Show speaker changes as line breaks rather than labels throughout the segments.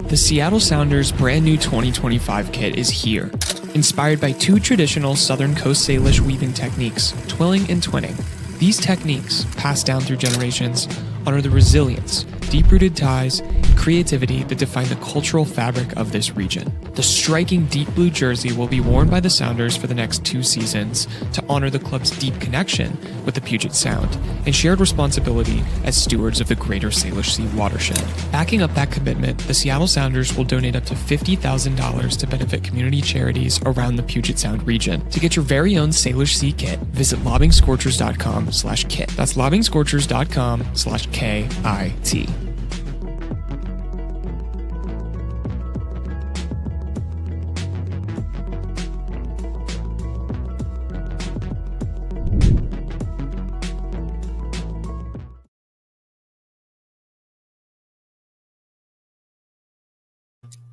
The Seattle Sounders' brand new 2025 kit is here, inspired by two traditional Southern Coast Salish weaving techniques, twilling and twinning. These techniques, passed down through generations, honor the resilience, deep-rooted ties, and creativity that define the cultural fabric of this region. The striking deep blue jersey will be worn by the Sounders for the next 2 seasons to honor the club's deep connection with the Puget Sound and shared responsibility as stewards of the greater Salish Sea watershed. Backing up that commitment, the Seattle Sounders will donate up to $50,000 to benefit community charities around the Puget Sound region. To get your very own Salish Sea kit, visit lobbingscorchers.com/kit. That's lobbingscorchers.com/KIT.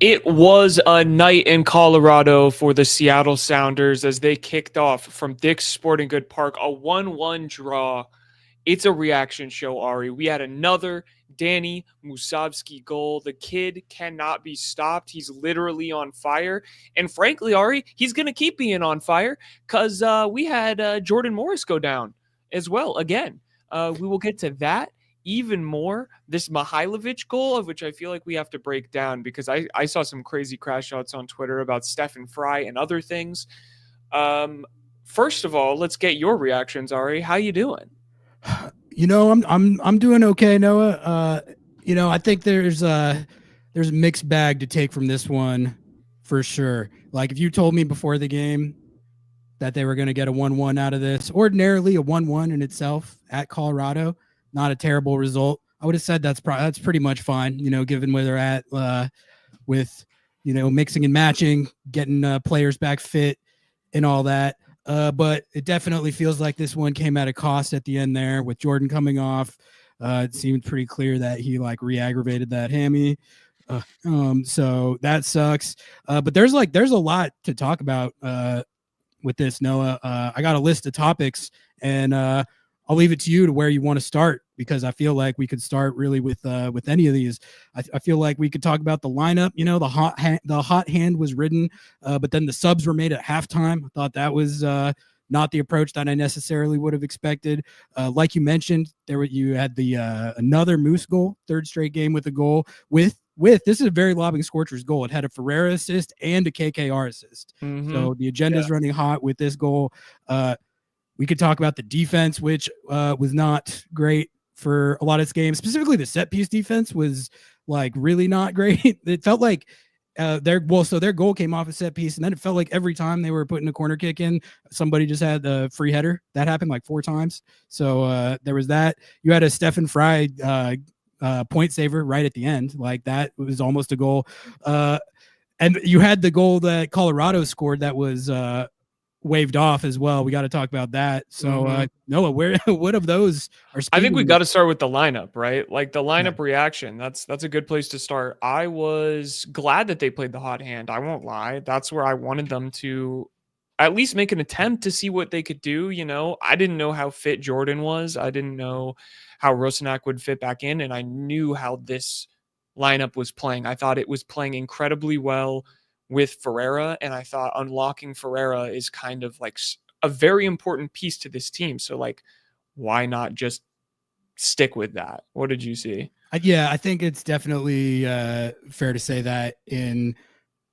It was a night in Colorado for the Seattle Sounders as they kicked off from Dick's Sporting Good Park, a 1-1 draw. It's a reaction show, Ari. We had another Danny Musovski goal. The kid cannot be stopped. He's literally on fire. And frankly, Ari, he's going to keep being on fire because we had Jordan Morris go down as well again. We will get to that. Even more, this Mihailovic goal, of which I feel like we have to break down because I saw some crazy crash shots on Twitter about Stephen Fry and other things. First of all, let's get your reactions, Ari. How you doing?
I'm doing okay, Noah. I think there's a mixed bag to take from this one for sure. Like if you told me before the game that they were going to get a 1-1 out of this, ordinarily a 1-1 in itself at Colorado, not a terrible result, I would have said that's pretty much fine, given where they're at with, mixing and matching, getting players back fit and all that. But it definitely feels like this one came at a cost at the end there with Jordan coming off. It seemed pretty clear that he re-aggravated that hammy. So that sucks. But there's a lot to talk about with this, Noah. I got a list of topics and I'll leave it to you to where you want to start, because I feel like we could start really with any of these. I feel like we could talk about the lineup. The hot hand was ridden, but then the subs were made at halftime. I thought that was not the approach that I necessarily would have expected. Like you mentioned, you had the another Moose goal, third straight game with a goal with this is a very Lobbing Scorchers goal. It had a Ferreira assist and a KKR assist. Mm-hmm. So the agenda is running hot with this goal. We could talk about the defense, which was not great for a lot of this game. Specifically, the set piece defense was really not great. It felt like their goal came off a set piece, and then it felt like every time they were putting a corner kick in, somebody just had a free header. That happened 4 times. So there was that. You had a Stephen Fry point saver right at the end. That was almost a goal. And you had the goal that Colorado scored that was waved off as well. We got to talk about that. So Noah, what of those are
I think we got to start with the lineup, right? The lineup reaction. That's a good place to start. I was glad that they played the hot hand. I won't lie. That's where I wanted them to at least make an attempt to see what they could do. I didn't know how fit Jordan was. I didn't know how Rosenak would fit back in, and I knew how this lineup was playing. I thought it was playing incredibly well with Ferreira, and I thought unlocking Ferreira is kind of a very important piece to this team. So why not just stick with that? What did you see?
Yeah, I think it's definitely fair to say that in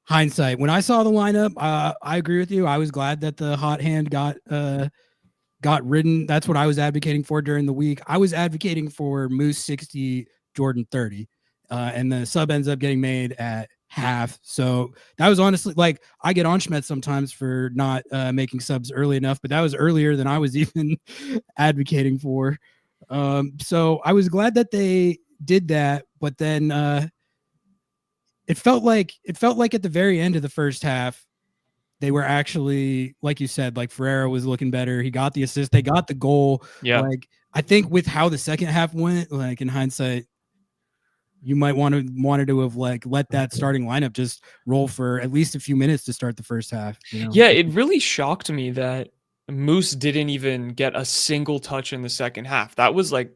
hindsight. When I saw the lineup, I agree with you. I was glad that the hot hand got ridden. That's what I was advocating for during the week. I was advocating for Moose 60, Jordan 30, and the sub ends up getting made at half. So that was honestly I get on Schmidt sometimes for not making subs early enough, but that was earlier than I was even advocating for. So I was glad that they did that, but then it felt like at the very end of the first half, they were actually, like you said, Ferreira was looking better. He got the assist. They got the goal.
Yeah.
I think with how the second half went, in hindsight, you might wanted to have let that starting lineup just roll for at least a few minutes to start the first half.
Yeah, it really shocked me that Moose didn't even get a single touch in the second half. That was like,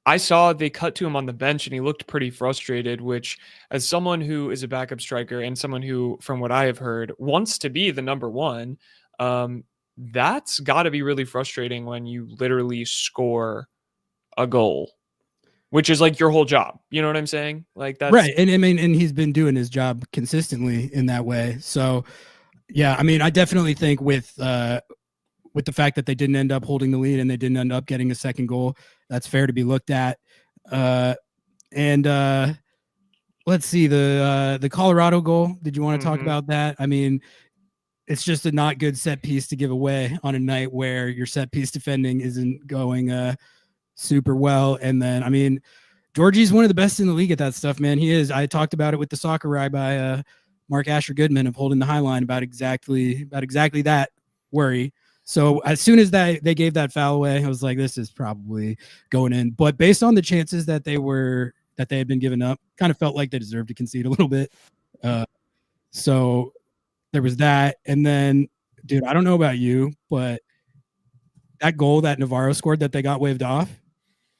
I saw they cut to him on the bench and he looked pretty frustrated, which, as someone who is a backup striker and someone who, from what I have heard, wants to be the number one, that's got to be really frustrating when you literally score a goal, which is like your whole job. You know what I'm saying? Like, that's
right. And I mean, and he's been doing his job consistently in that way. So yeah, I mean, I definitely think with the fact that they didn't end up holding the lead and they didn't end up getting a second goal, that's fair to be looked at. And let's see the Colorado goal. Did you want to talk about that? I mean, it's just a not good set piece to give away on a night where your set piece defending isn't going super well. And then, I mean, Georgie's one of the best in the league at that stuff, man. He is. I talked about it with the soccer rye by Mark Asher Goodman of Holding the High Line about exactly that worry. So as soon as they gave that foul away, I was like, this is probably going in. But based on the chances that they had been given up, kind of felt like they deserved to concede a little bit. So there was that. And then, dude, I don't know about you, but that goal that Navarro scored that they got waved off,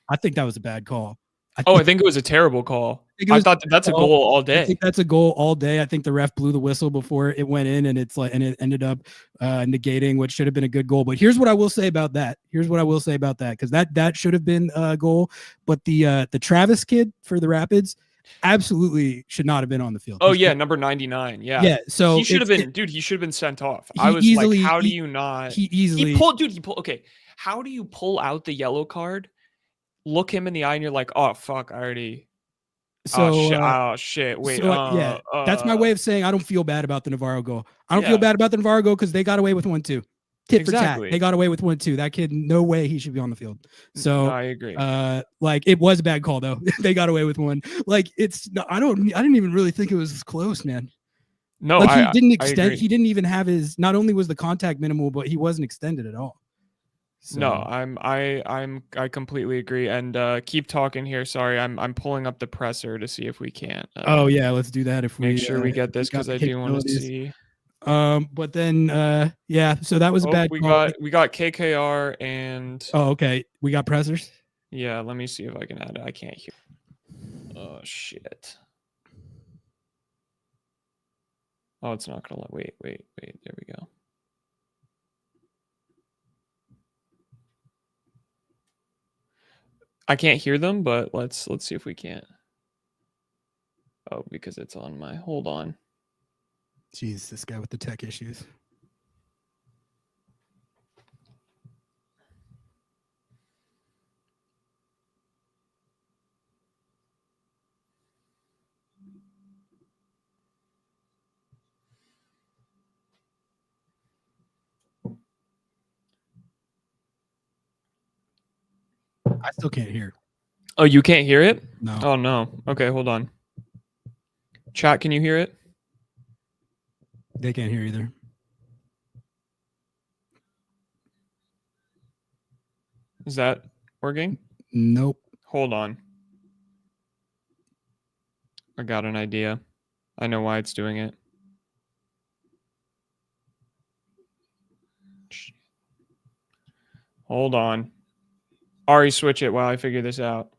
I think that was a bad call.
I think it was a terrible call. I thought that's a goal all day.
I think that's a goal all day. I think the ref blew the whistle before it went in, and it ended up negating what should have been a good goal. But here's what I will say about that. Because that should have been a goal. But the Travis kid for the Rapids absolutely should not have been on the field.
Number 99. Yeah.
Yeah. So
he should have been sent off. I was like, how do you not? He pulled. Okay. How do you pull out the yellow card? Look him in the eye and you're like, oh fuck, I already. Oh shit. Wait.
That's my way of saying I don't feel bad about the Navarro goal. I don't feel bad about the Navarro goal because they got away with 1-2. Tit for tat. They got away with 1-2. That kid, no way he should be on the field. So
I agree.
Like it was a bad call though. They got away with one. Like I didn't even really think it was close, man.
No,
like he didn't extend. He didn't even have his. Not only was the contact minimal, but he wasn't extended at all.
So. No, I completely agree. And keep talking here. Sorry, I'm pulling up the presser to see if we can't.
Oh yeah, let's do that. If
make sure we get this because I do want to see.
But then so that was a bad call.
We got KKR and.
Oh okay, we got pressers.
Yeah, let me see if I can add it. I can't hear. Oh shit. Oh, it's not gonna let. Wait. There we go. I can't hear them, but let's see if we can't. Oh, because it's on my. Hold on.
Jeez, this guy with the tech issues. I still can't hear.
Oh, you can't hear it?
No.
Oh, no. Okay, hold on. Chat, can you hear it?
They can't hear either.
Is that working?
Nope.
Hold on. I got an idea. I know why it's doing it. Hold on. Ari, switch it while I figure this out.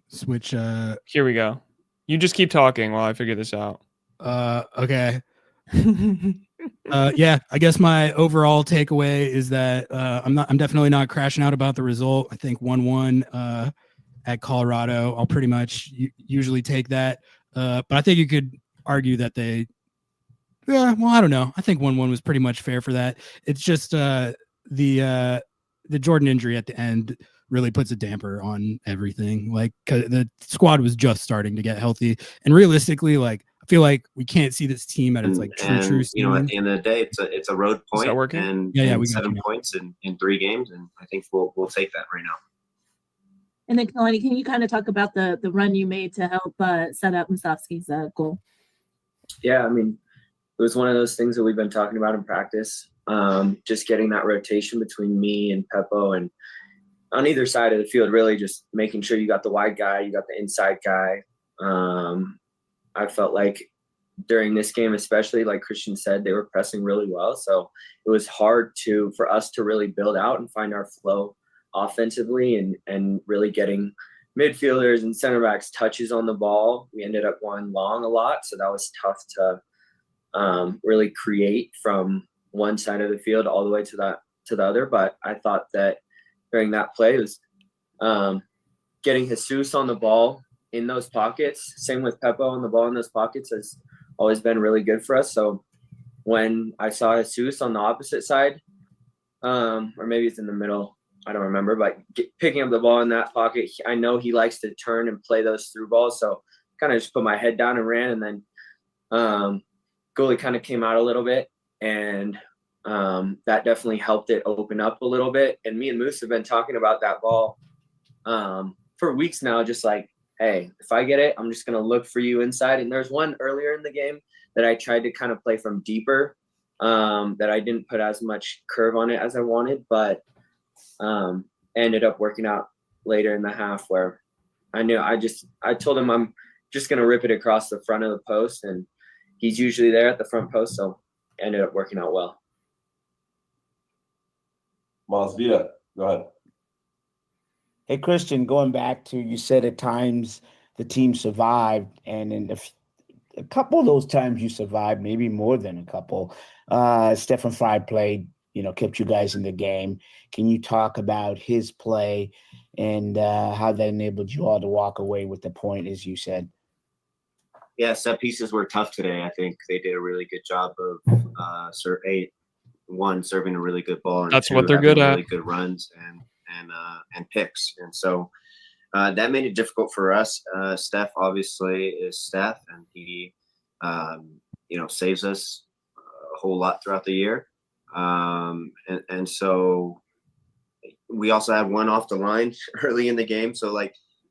Switch.
Here we go. You just keep talking while I figure this out.
Okay. Yeah, I guess my overall takeaway is that I'm definitely not crashing out about the result. I think 1-1 at Colorado. I'll pretty much usually take that. But I think you could argue that I don't know. I think 1-1 was pretty much fair for that. It's just the Jordan injury at the end really puts a damper on everything. Like the squad was just starting to get healthy, and realistically, like I feel like we can't see this team at its like true.
You know, at the end of the day, it's a road point.
Is that working?
And we 7 points in 3 games, and I think we'll take that right now.
And then, Kalani, can you kind of talk about the run you made to help set up Musovski's goal?
Yeah, I mean, it was one of those things that we've been talking about in practice. Just getting that rotation between me and Peppo, and on either side of the field, really just making sure you got the wide guy, you got the inside guy. I felt like during this game, especially like Christian said, they were pressing really well. So it was hard for us to really build out and find our flow offensively and really getting midfielders and center backs touches on the ball. We ended up going long a lot. So that was tough to really create from one side of the field all the way to the other. But I thought that during that play was getting Jesus on the ball in those pockets. Same with Pepo on the ball in those pockets has always been really good for us. So when I saw Jesus on the opposite side, or maybe it's in the middle, I don't remember, but picking up the ball in that pocket, I know he likes to turn and play those through balls. So kind of just put my head down and ran, and then goalie kind of came out a little bit, and that definitely helped it open up a little bit. And me and Moose have been talking about that ball for weeks now, just like, hey, if I get it, I'm just going to look for you inside. And there's one earlier in the game that I tried to kind of play from deeper that I didn't put as much curve on it as I wanted, but ended up working out later in the half where I told him I'm just going to rip it across the front of the post, and he's usually there at the front post. So ended up working out well.
Miles Vita, go ahead.
Hey, Christian, going back to, you said at times the team survived, and in a couple of those times you survived, maybe more than a couple, Stefan Fry played, kept you guys in the game. Can you talk about his play and how that enabled you all to walk away with the point, as you said?
Yeah, set pieces were tough today. I think they did a really good job of serving a really good ball, and
That's what they're good at.
Really good runs and picks, and so that made it difficult for us. Steph obviously is Steph, and he saves us a whole lot throughout the year, and so we also had one off the line early in the game. So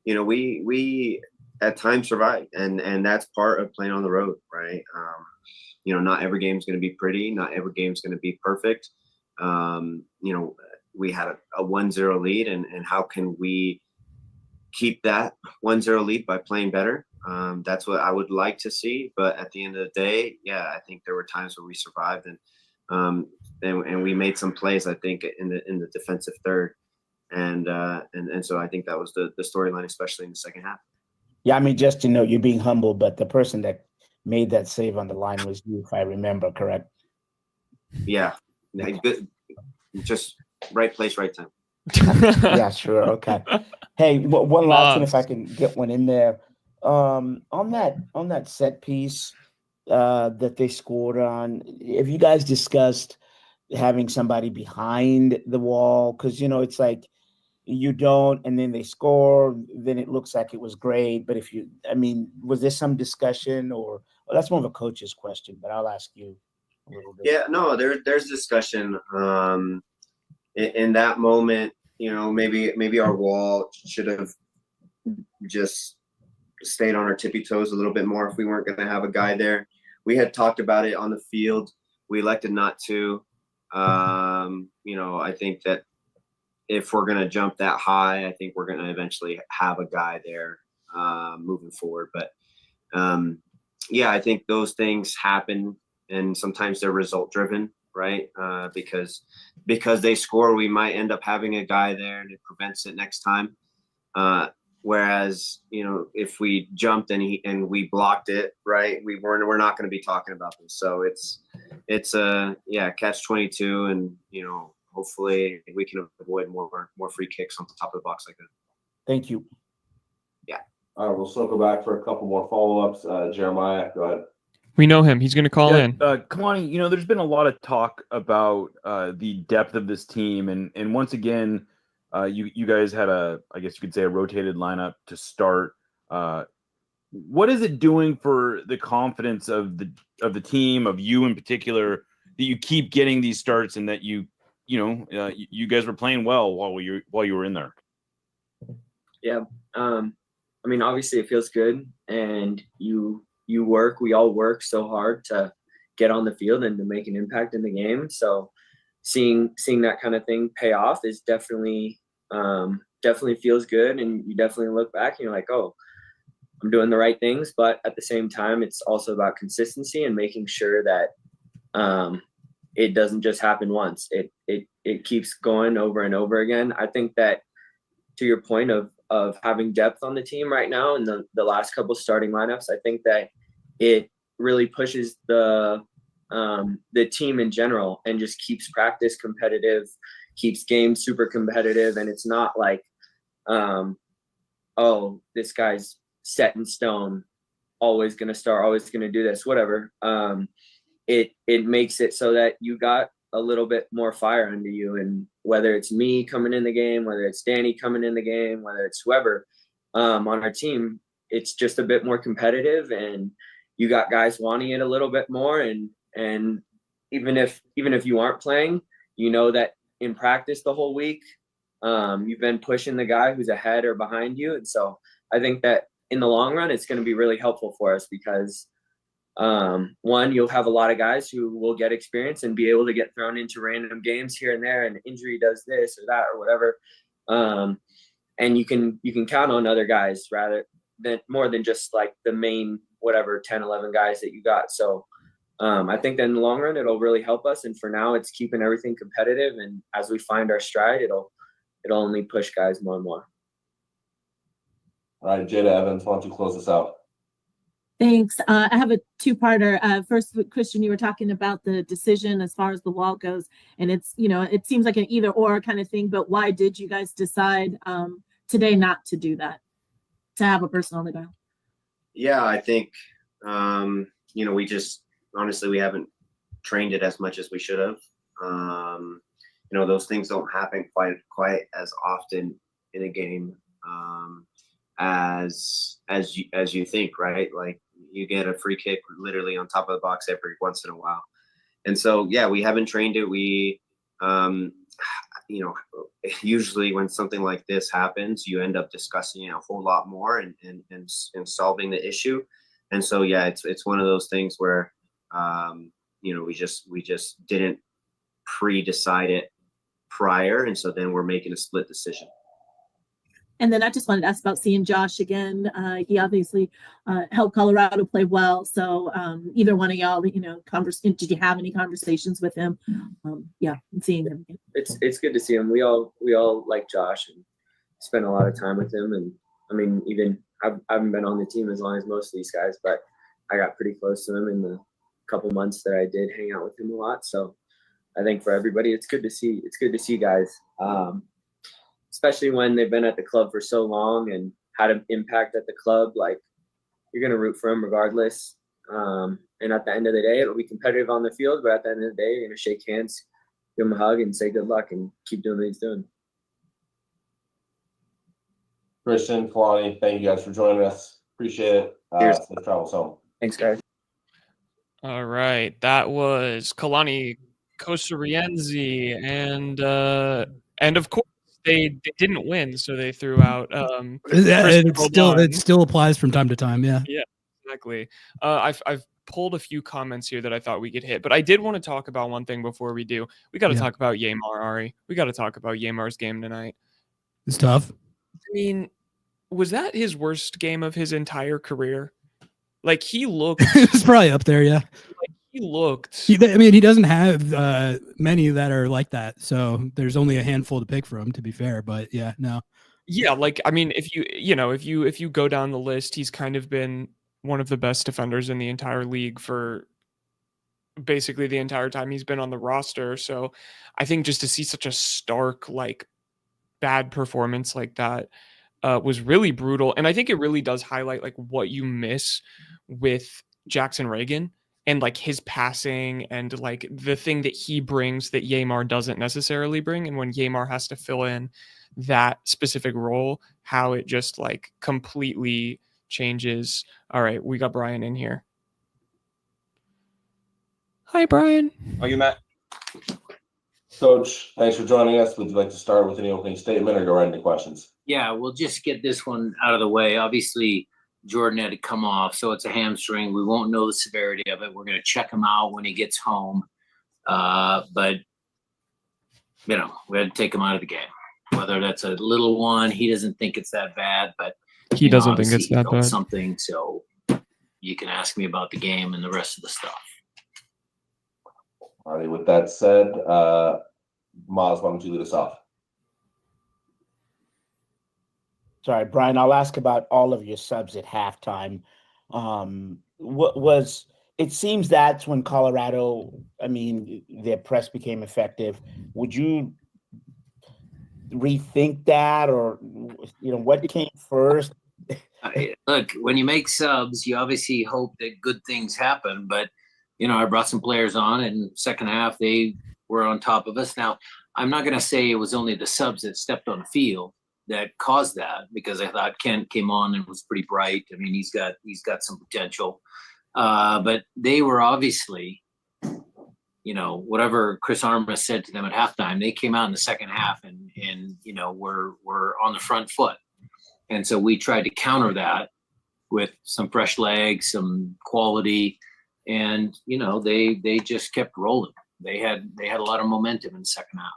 we at times survive, and that's part of playing on the road, right? Not every game is going to be pretty. Not every game is going to be perfect. We had a 1-0 lead, and how can we keep that 1-0 lead by playing better? That's what I would like to see. But at the end of the day, yeah, I think there were times where we survived, and we made some plays, I think, in the defensive third. And so I think that was the storyline, especially in the second half.
Yeah, I mean, just to know, you're being humble, but the person that made that save on the line was you, if I remember correct.
Yeah, good. Just right place, right time.
Yeah, sure. Okay. Hey, one last one, if I can get one in there. On that set piece that they scored on, have you guys discussed having somebody behind the wall? Because it's like you don't, and then they score, then it looks like it was great. But was there some discussion, or that's more of a coach's question? But I'll ask you a little bit.
Yeah, no, there's discussion. In that moment, maybe our wall should have just stayed on our tippy toes a little bit more if we weren't going to have a guy there. We had talked about it on the field. We elected not to. I think that if we're going to jump that high, I think we're going to eventually have a guy there moving forward. But I think those things happen, and sometimes they're result driven, right? Because they score, we might end up having a guy there, and it prevents it next time. Whereas, if we jumped and we blocked it, right, we're not going to be talking about this. So it's a catch-22, and hopefully we can avoid more free kicks on the top of the box like that.
Thank you.
Yeah.
All right, we'll circle back for a couple more follow-ups. Jeremiah, go ahead.
We know him. He's going to call in.
Kalani, there's been a lot of talk about the depth of this team, and once again, you guys had I guess you could say, a rotated lineup to start. What is it doing for the confidence of the team, of you in particular, that you keep getting these starts, and that you guys were playing well while you were in there?
Yeah. Obviously it feels good, and we all work so hard to get on the field and to make an impact in the game. So seeing that kind of thing pay off is definitely feels good. And you definitely look back and you're like, oh, I'm doing the right things, but at the same time, it's also about consistency and making sure that it doesn't just happen once. It keeps going over and over again. I think that, to your point of having depth on the team right now and the last couple starting lineups, I think that it really pushes the team in general and just keeps practice competitive, keeps games super competitive. And it's not like, oh, this guy's set in stone, always going to start, always going to do this, whatever. It makes it so that you got a little bit more fire under you. And whether it's me coming in the game, whether it's Danny coming in the game, whether it's whoever on our team, it's just a bit more competitive, and you got guys wanting it a little bit more. And even if you aren't playing, you know that in practice the whole week, you've been pushing the guy who's ahead or behind you. And so I think that in the long run, it's going to be really helpful for us because one, you'll have a lot of guys who will get experience and be able to get thrown into random games here and there, and injury does this or that or whatever. And you can count on other guys rather than more than just like the main, whatever, 10, 11 guys that you got. So I think that in the long run, it'll really help us. And for now, it's keeping everything competitive. And as we find our stride, it'll only push guys more and more.
All right, Jada Evans, why don't you close this out?
Thanks. I have a two-parter. First, Christian, you were talking about the decision as far as the wall goes, and it's, it seems like an either or kind of thing, but why did you guys decide today not to do that, to have a person on the ground?
Yeah, I think, we just, honestly, we haven't trained it as much as we should have. Those things don't happen quite as often in a game as you think, right? Like you get a free kick literally on top of the box every once in a while. And so, yeah, we haven't trained it. We, usually when something like this happens, you end up discussing it a whole lot more and solving the issue. And so, yeah, it's one of those things where, we just didn't pre-decide it prior. And so then we're making a split decision.
And then I just wanted to ask about seeing Josh again. He obviously helped Colorado play well. So either one of y'all, did you have any conversations with him? Seeing him again.
It's good to see him. We all like Josh and spend a lot of time with him. And I mean, even I haven't been on the team as long as most of these guys, but I got pretty close to him in the couple months that I did hang out with him a lot. So I think for everybody, it's good to see guys. Especially when they've been at the club for so long and had an impact at the club, like you're going to root for them regardless. And at the end of the day, it'll be competitive on the field, but at the end of the day, you're going to shake hands, give them a hug and say good luck and keep doing what he's doing.
Christian, Kalani, thank you guys for joining us. Appreciate it. Safe travels home.
Thanks, guys.
All right. That was Kalani Kosarienzi. And of course, they didn't win, so they threw out.
It still applies from time to time. Yeah.
Yeah, exactly. I've pulled a few comments here that I thought we could hit, but I did want to talk about one thing before we do. We got to talk about Yamar, Ari. We got to talk about Yamar's game tonight.
It's tough.
I mean, was that his worst game of his entire career? Like he looked.
It's probably up there. Yeah.
He looked.
He doesn't have many that are like that. So there's only a handful to pick from, to be fair. But yeah, no.
Yeah, like I mean, if you go down the list, he's kind of been one of the best defenders in the entire league for basically the entire time he's been on the roster. So I think just to see such a stark, like, bad performance like that was really brutal. And I think it really does highlight like what you miss with Jackson Reagan and like his passing and like the thing that he brings that Yamar doesn't necessarily bring. And when Yamar has to fill in that specific role, how it just like completely changes. All right, we got Brian in here. Hi, Brian.
How are you, Matt? Coach, thanks for joining us. Would you like to start with any opening statement or go right into questions?
Yeah, we'll just get this one out of the way. Obviously, Jordan had to come off, so it's a hamstring. We won't know the severity of it. We're going to check him out when he gets home. But, we had to take him out of the game. Whether that's a little one, he doesn't think it's that bad, but
He doesn't think it's
obviously he
that
felt
bad.
something, so you can ask me about the game and the rest of the stuff.
All right, with that said, Maz, why don't you lead us off?
Sorry, Brian, I'll ask about all of your subs at halftime. What was it seems that's when Colorado, I mean, their press became effective. Would you rethink that, or what came first?
Look, when you make subs, you obviously hope that good things happen. But I brought some players on, and second half they were on top of us. Now, I'm not going to say it was only the subs that stepped on the field that caused that, because I thought Kent came on and was pretty bright. I mean, he's got some potential, but they were obviously, whatever Chris Armas said to them at halftime, they came out in the second half and were on the front foot. And so we tried to counter that with some fresh legs, some quality, and they just kept rolling. They had a lot of momentum in the second half.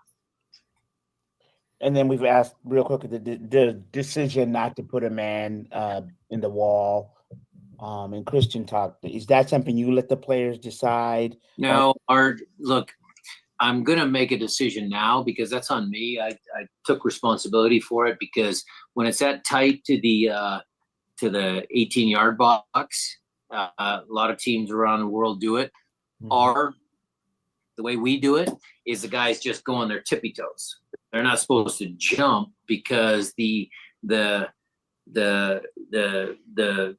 And then we've asked real quick the decision not to put a man in the wall. And Christian talked. Is that something you let the players decide?
No, look, I'm going to make a decision now because that's on me. I took responsibility for it, because when it's that tight to the 18-yard box, a lot of teams around the world do it. Or the way we do it is the guys just go on their tippy toes. They're not supposed to jump, because the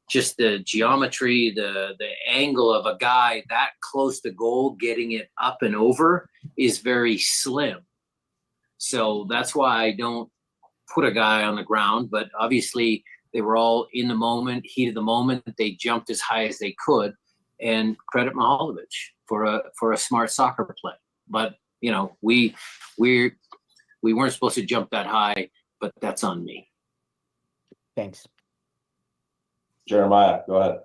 just the geometry, the angle of a guy that close to goal getting it up and over is very slim. So that's why I don't put a guy on the ground. But obviously they were all in the moment, heat of the moment. They jumped as high as they could, and credit Mihalovic for a smart soccer play. But we weren't supposed to jump that high, but that's on me.
Thanks.
Jeremiah, go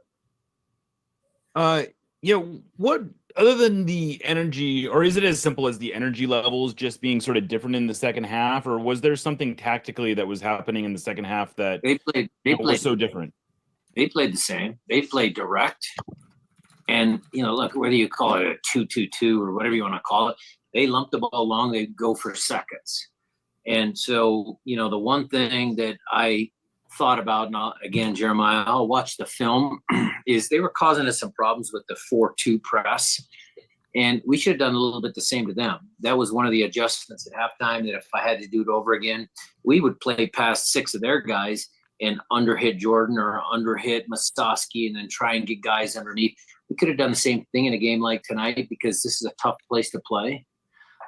ahead.
What, other than the energy, or is it as simple as the energy levels just being sort of different in the second half, or was there something tactically that was happening in the second half that
They played
was so different?
They played the same. They played direct. And, look, whether you call it a 2-2-2 or whatever you want to call it, they lump the ball long, they go for seconds. And so, the one thing that I thought about, and again, Jeremiah, I'll watch the film, is they were causing us some problems with the 4-2 press. And we should have done a little bit the same to them. That was one of the adjustments at halftime, that if I had to do it over again, we would play past 6 of their guys and underhit Jordan or underhit Mostoski, and then try and get guys underneath. We could have done the same thing in a game like tonight, because this is a tough place to play.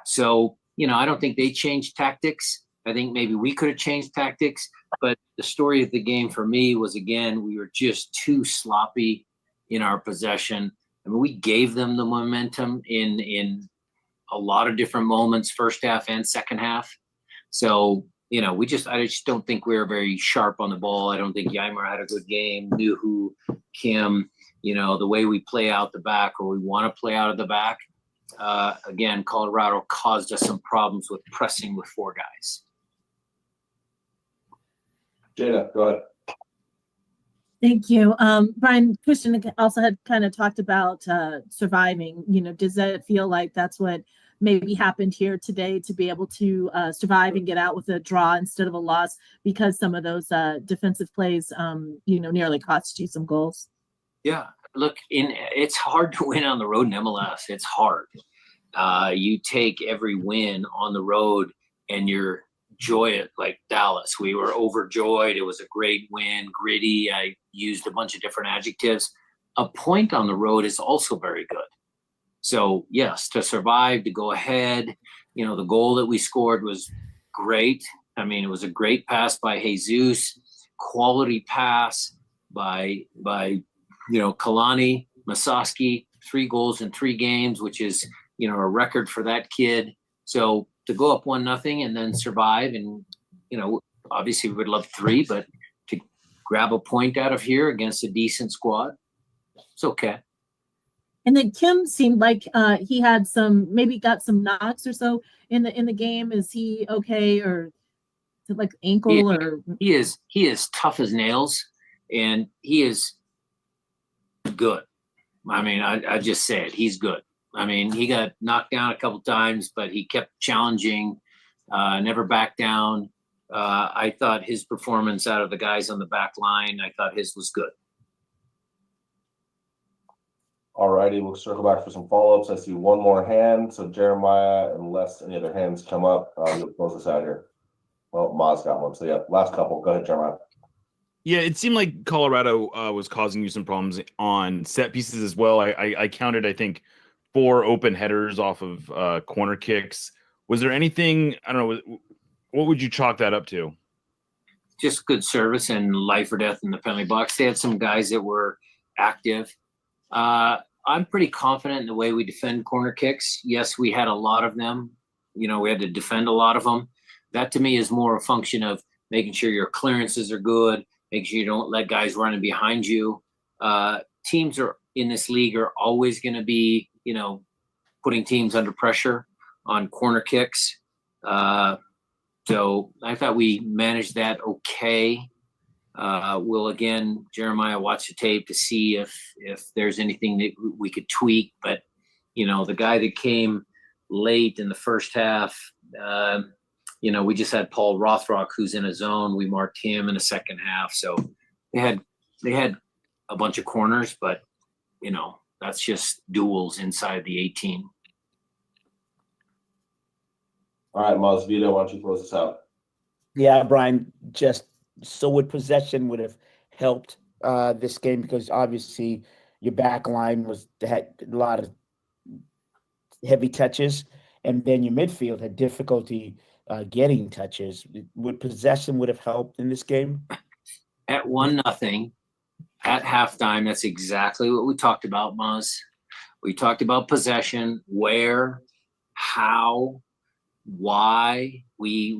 So, I don't think they changed tactics. I think maybe we could have changed tactics, but the story of the game for me was, again, we were just too sloppy in our possession. I mean, we gave them the momentum in a lot of different moments, first half and second half. So, I just don't think we were very sharp on the ball. I don't think Yeimer had a good game. Nuhu, Kim, the way we play out the back, or we want to play out of the back. Again, Colorado caused us some problems with pressing with 4 guys.
Jada, go ahead.
Thank you. Brian, Christian also had kind of talked about surviving. Does that feel like that's what maybe happened here today, to be able to survive and get out with a draw instead of a loss, because some of those defensive plays, nearly cost you some goals?
Yeah, look, it's hard to win on the road in MLS. It's hard. You take every win on the road and you're joyous, like Dallas. We were overjoyed. It was a great win, gritty. I used a bunch of different adjectives. A point on the road is also very good. So yes, to survive, to go ahead, the goal that we scored was great. I mean, it was a great pass by Jesus, quality pass by Kalani, Mostoski, 3 goals in 3 games, which is, a record for that kid. So to go up 1-0 and then survive, and, obviously we would love 3, but to grab a point out of here against a decent squad, it's okay.
And then Kim seemed like he had maybe got some knocks or so in the game. Is he okay, or Is it like ankle or?
He is tough as nails, and he is good. I mean, I just say it. He's good. I mean, he got knocked down a couple times, but he kept challenging, never backed down. I thought his performance out of the guys on the back line, I thought his was good.
All righty, we'll circle back for some follow-ups. I see one more hand. So Jeremiah, unless any other hands come up, you'll close us out here. Well, Ma's got one. So yeah, last couple. Go ahead, Jeremiah.
Yeah, it seemed like Colorado was causing you some problems on set pieces as well. I counted, I think, 4 open headers off of corner kicks. Was there anything, I don't know, what would you chalk that up to?
Just good service and life or death in the penalty box. They had some guys that were active. I'm pretty confident in the way we defend corner kicks. Yes, we had a lot of them. You know, we had to defend a lot of them. That to me is more a function of making sure your clearances are good, making sure you don't let guys running behind you. Teams are in this league are always going to be, you know, putting teams under pressure on corner kicks. So I thought we managed that okay. We'll again, Jeremiah, watch the tape to see if there's anything that we could tweak. But you know, the guy that came late in the first half, you know, we just had Paul Rothrock, who's in a zone. We marked him in the second half. So they had a bunch of corners, but you know, that's just duels inside the 18.
All right, Maz, Vito, why don't you close us out?
Yeah, Brian, just so would possession would have helped this game, because obviously your back line had a lot of heavy touches, and then your midfield had difficulty getting touches. Would possession would have helped in this game?
At 1-0 at halftime, that's exactly what we talked about, Maz. We talked about possession, where, how, why. We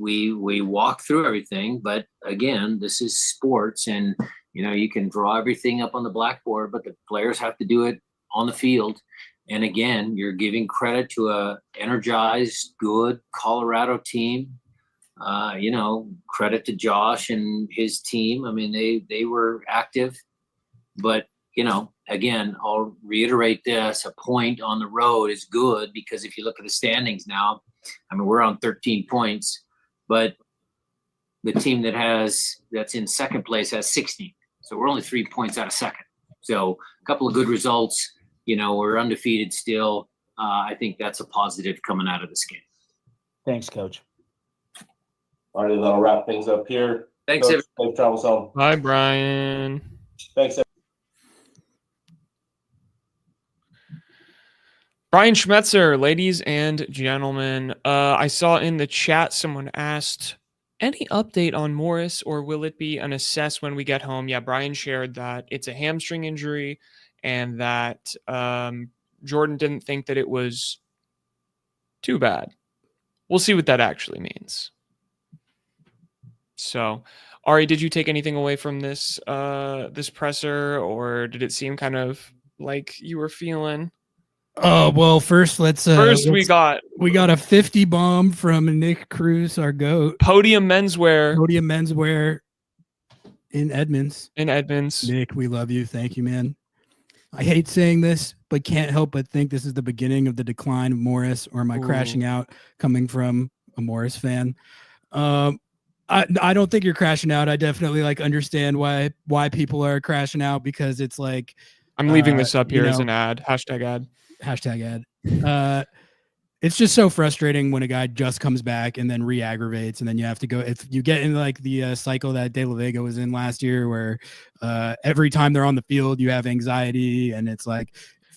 walk through everything, but again, this is sports, and you know, you can draw everything up on the blackboard, but the players have to do it on the field. And again, you're giving credit to a energized, good Colorado team. You know, credit to Josh and his team. I mean, they were active, but you know, again, I'll reiterate this: a point on the road is good, because if you look at the standings now, I mean, we're on 13 points, but the team that's in second place has 16. So we're only 3 points out of second. So a couple of good results. You know, we're undefeated still. I think that's a positive coming out of this game.
Thanks, Coach.
All right, that'll wrap things up here.
Thanks,
Coach, safe travels home.
Bye, Brian.
Thanks.
Brian Schmetzer, ladies and gentlemen. I saw in the chat someone asked, any update on Morris, or will it be an assess when we get home? Yeah, Brian shared that it's a hamstring injury, and that Jordan didn't think that it was too bad. We'll see what that actually means. So, Ari, did you take anything away from this this presser, or did it seem kind of like you were feeling?
Oh, well, first we got a 50 bomb from Nick Cruz, our GOAT.
Podium menswear
in Edmonds.
Nick,
we love you. Thank you, man. I hate saying this, but can't help but think this is the beginning of the decline of Morris, or am I crashing out coming from a Morris fan? I don't think you're crashing out. I definitely understand why people are crashing out, because it's like,
I'm leaving this up here as an ad. Hashtag ad. It's just so frustrating when a guy just comes back and then re-aggravates, and then you have to go. If you get in the cycle that De La Vega was in last year, where every time they're on the field, you have anxiety, and it's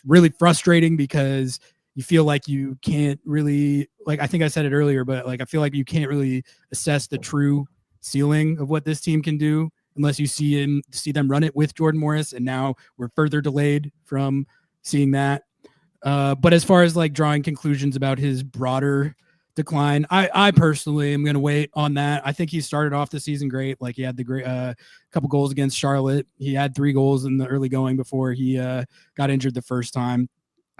really frustrating, because you feel like you can't really, I think I said it earlier, but I feel like you can't really assess the true ceiling of what this team can do unless you see them run it with Jordan Morris, and now we're further delayed from seeing that. But as far as drawing conclusions about his broader decline, I personally am going to wait on that. I think he started off the season great. He had the great couple goals against Charlotte. He had 3 goals in the early going before he got injured the first time.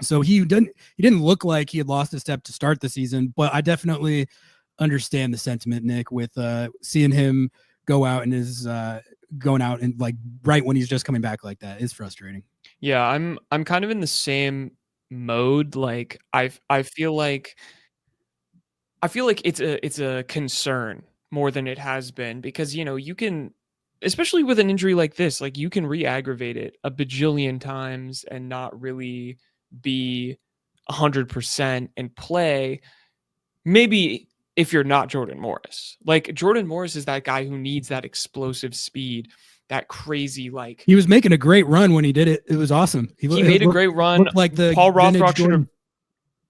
So he didn't look like he had lost a step to start the season, but I definitely
understand the sentiment, Nick, with seeing him go out and is going out and like right when he's just coming back like that is frustrating.
Yeah, I'm kind of in the same mode. Like I feel like it's a concern more than it has been because you can, especially with an injury like this, like you can re-aggravate it a bajillion times and not really be 100% and play. Maybe if you're not Jordan Morris. Like Jordan Morris is that guy who needs that explosive speed, that crazy like
He was making a great run when he did it. It was awesome.
he made a great run.
Like the
Paul
vintage
Rothrock should have.
Jordan.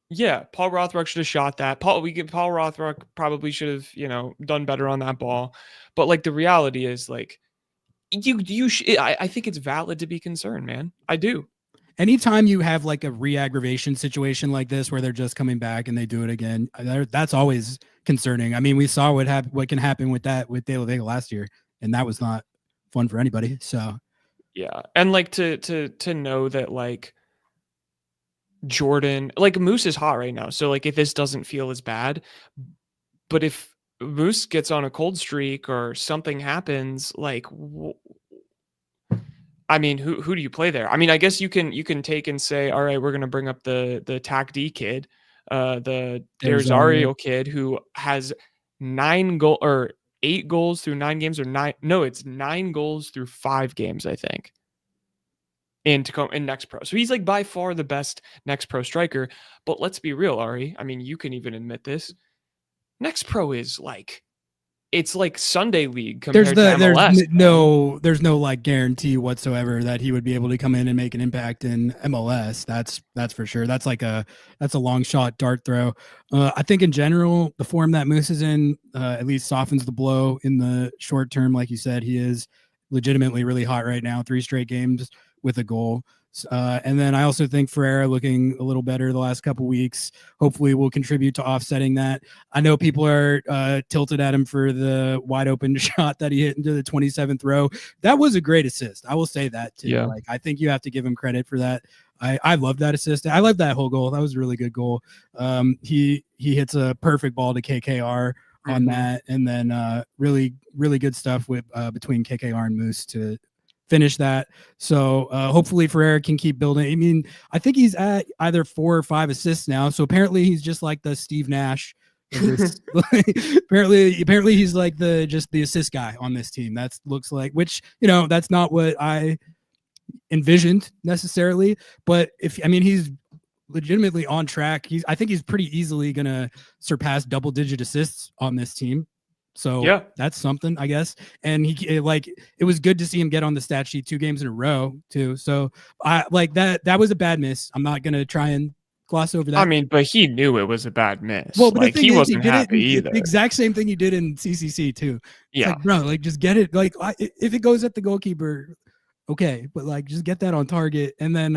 Yeah, Paul Rothrock should have shot that. Paul Rothrock probably should have, done better on that ball. But like the reality is like I think it's valid to be concerned, man. I do.
Anytime you have like a re-aggravation situation like this where they're just coming back and they do it again, that's always concerning. I mean, we saw what can happen with that with De La Vega last year, and that was not fun for anybody. So
yeah, and like to know that like Jordan, like Moose is hot right now, so like if this doesn't feel as bad, but if Moose gets on a cold streak or something happens, like I mean, who do you play there? I mean, I guess you can take and say, all right, we're gonna bring up the TAC D kid, the Derizario kid who has 8 goals through 9 games, or 9. No, it's 9 goals through 5 games, I think. In Next Pro. So he's like by far the best Next Pro striker. But let's be real, Ari. I mean, you can even admit this. Next Pro is like, it's like Sunday League compared to MLS.
There's no like guarantee whatsoever that he would be able to come in and make an impact in MLS. That's for sure. That's a long shot dart throw. I think in general, the form that Moose is in at least softens the blow in the short term. Like you said, he is legitimately really hot right now. 3 straight games with a goal. And then I also think Ferreira looking a little better the last couple weeks, hopefully will contribute to offsetting that. I know people are tilted at him for the wide open shot that he hit into the 27th row. That was a great assist. I will say that too.
Yeah.
Like, I think you have to give him credit for that. I love that assist. I love that whole goal. That was a really good goal. He hits a perfect ball to KKR on that. And then really, really good stuff with between KKR and Moose to finish that. So hopefully Ferreira can keep building. I mean, I think he's at either 4 or 5 assists now. So apparently he's just like the Steve Nash. apparently he's like just the assist guy on this team. That looks like, which, that's not what I envisioned necessarily. But he's legitimately on track. I think he's pretty easily gonna surpass double-digit assists on this team. So yeah, that's something, I guess. And it was good to see him get on the stat sheet 2 games in a row too. So I like that. That was a bad miss. I'm not going to try and gloss over that.
I mean, but he knew it was a bad miss.
Well, but
like he wasn't happy either.
The exact same thing you did in CCC too. It's
yeah.
Like, bro, like just get it. Like if it goes at the goalkeeper, okay. But like, just get that on target. And then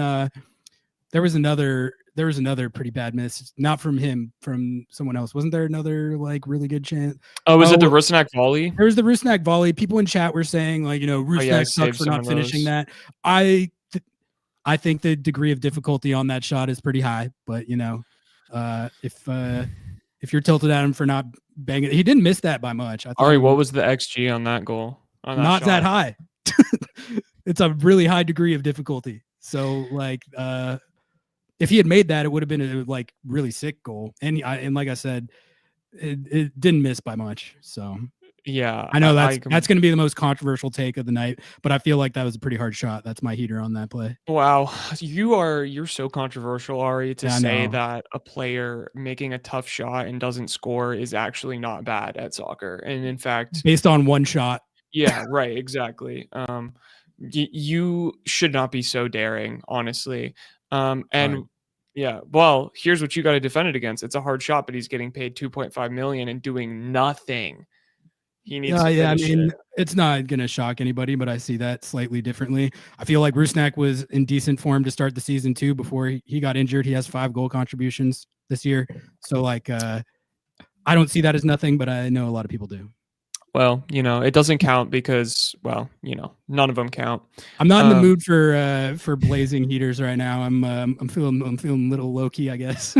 there was another pretty bad miss, not from him, from someone else. Wasn't there another like really good chance?
Oh, was it the Rusnak volley?
There was the Rusnak volley. People in chat were saying like, Rusnak sucked for not finishing that. I think the degree of difficulty on that shot is pretty high, but if you're tilted at him for not banging, he didn't miss that by much.
Ari, what was the XG on that goal?
Not that high. It's a really high degree of difficulty. So like, if he had made that, it would have been a like really sick goal. And like I said, it didn't miss by much. So
yeah,
I know that's going to be the most controversial take of the night, but I feel like that was a pretty hard shot. That's my heater on that play.
Wow, you're so controversial, Ari, to say that a player making a tough shot and doesn't score is actually not bad at soccer. And in fact,
based on one shot.
Yeah, right, exactly. You should not be so daring, honestly. And yeah, well, here's what you got to defend it against. It's a hard shot, but he's getting paid $2.5 million and doing nothing. He needs to finish it.
It's not going to shock anybody, but I see that slightly differently. I feel like Rusnak was in decent form to start the season too before he got injured. He has 5 goal contributions this year. So like, I don't see that as nothing, but I know a lot of people do.
Well, it doesn't count because, well, none of them count.
I'm not in the mood for blazing heaters right now. I'm feeling a little low key, I guess.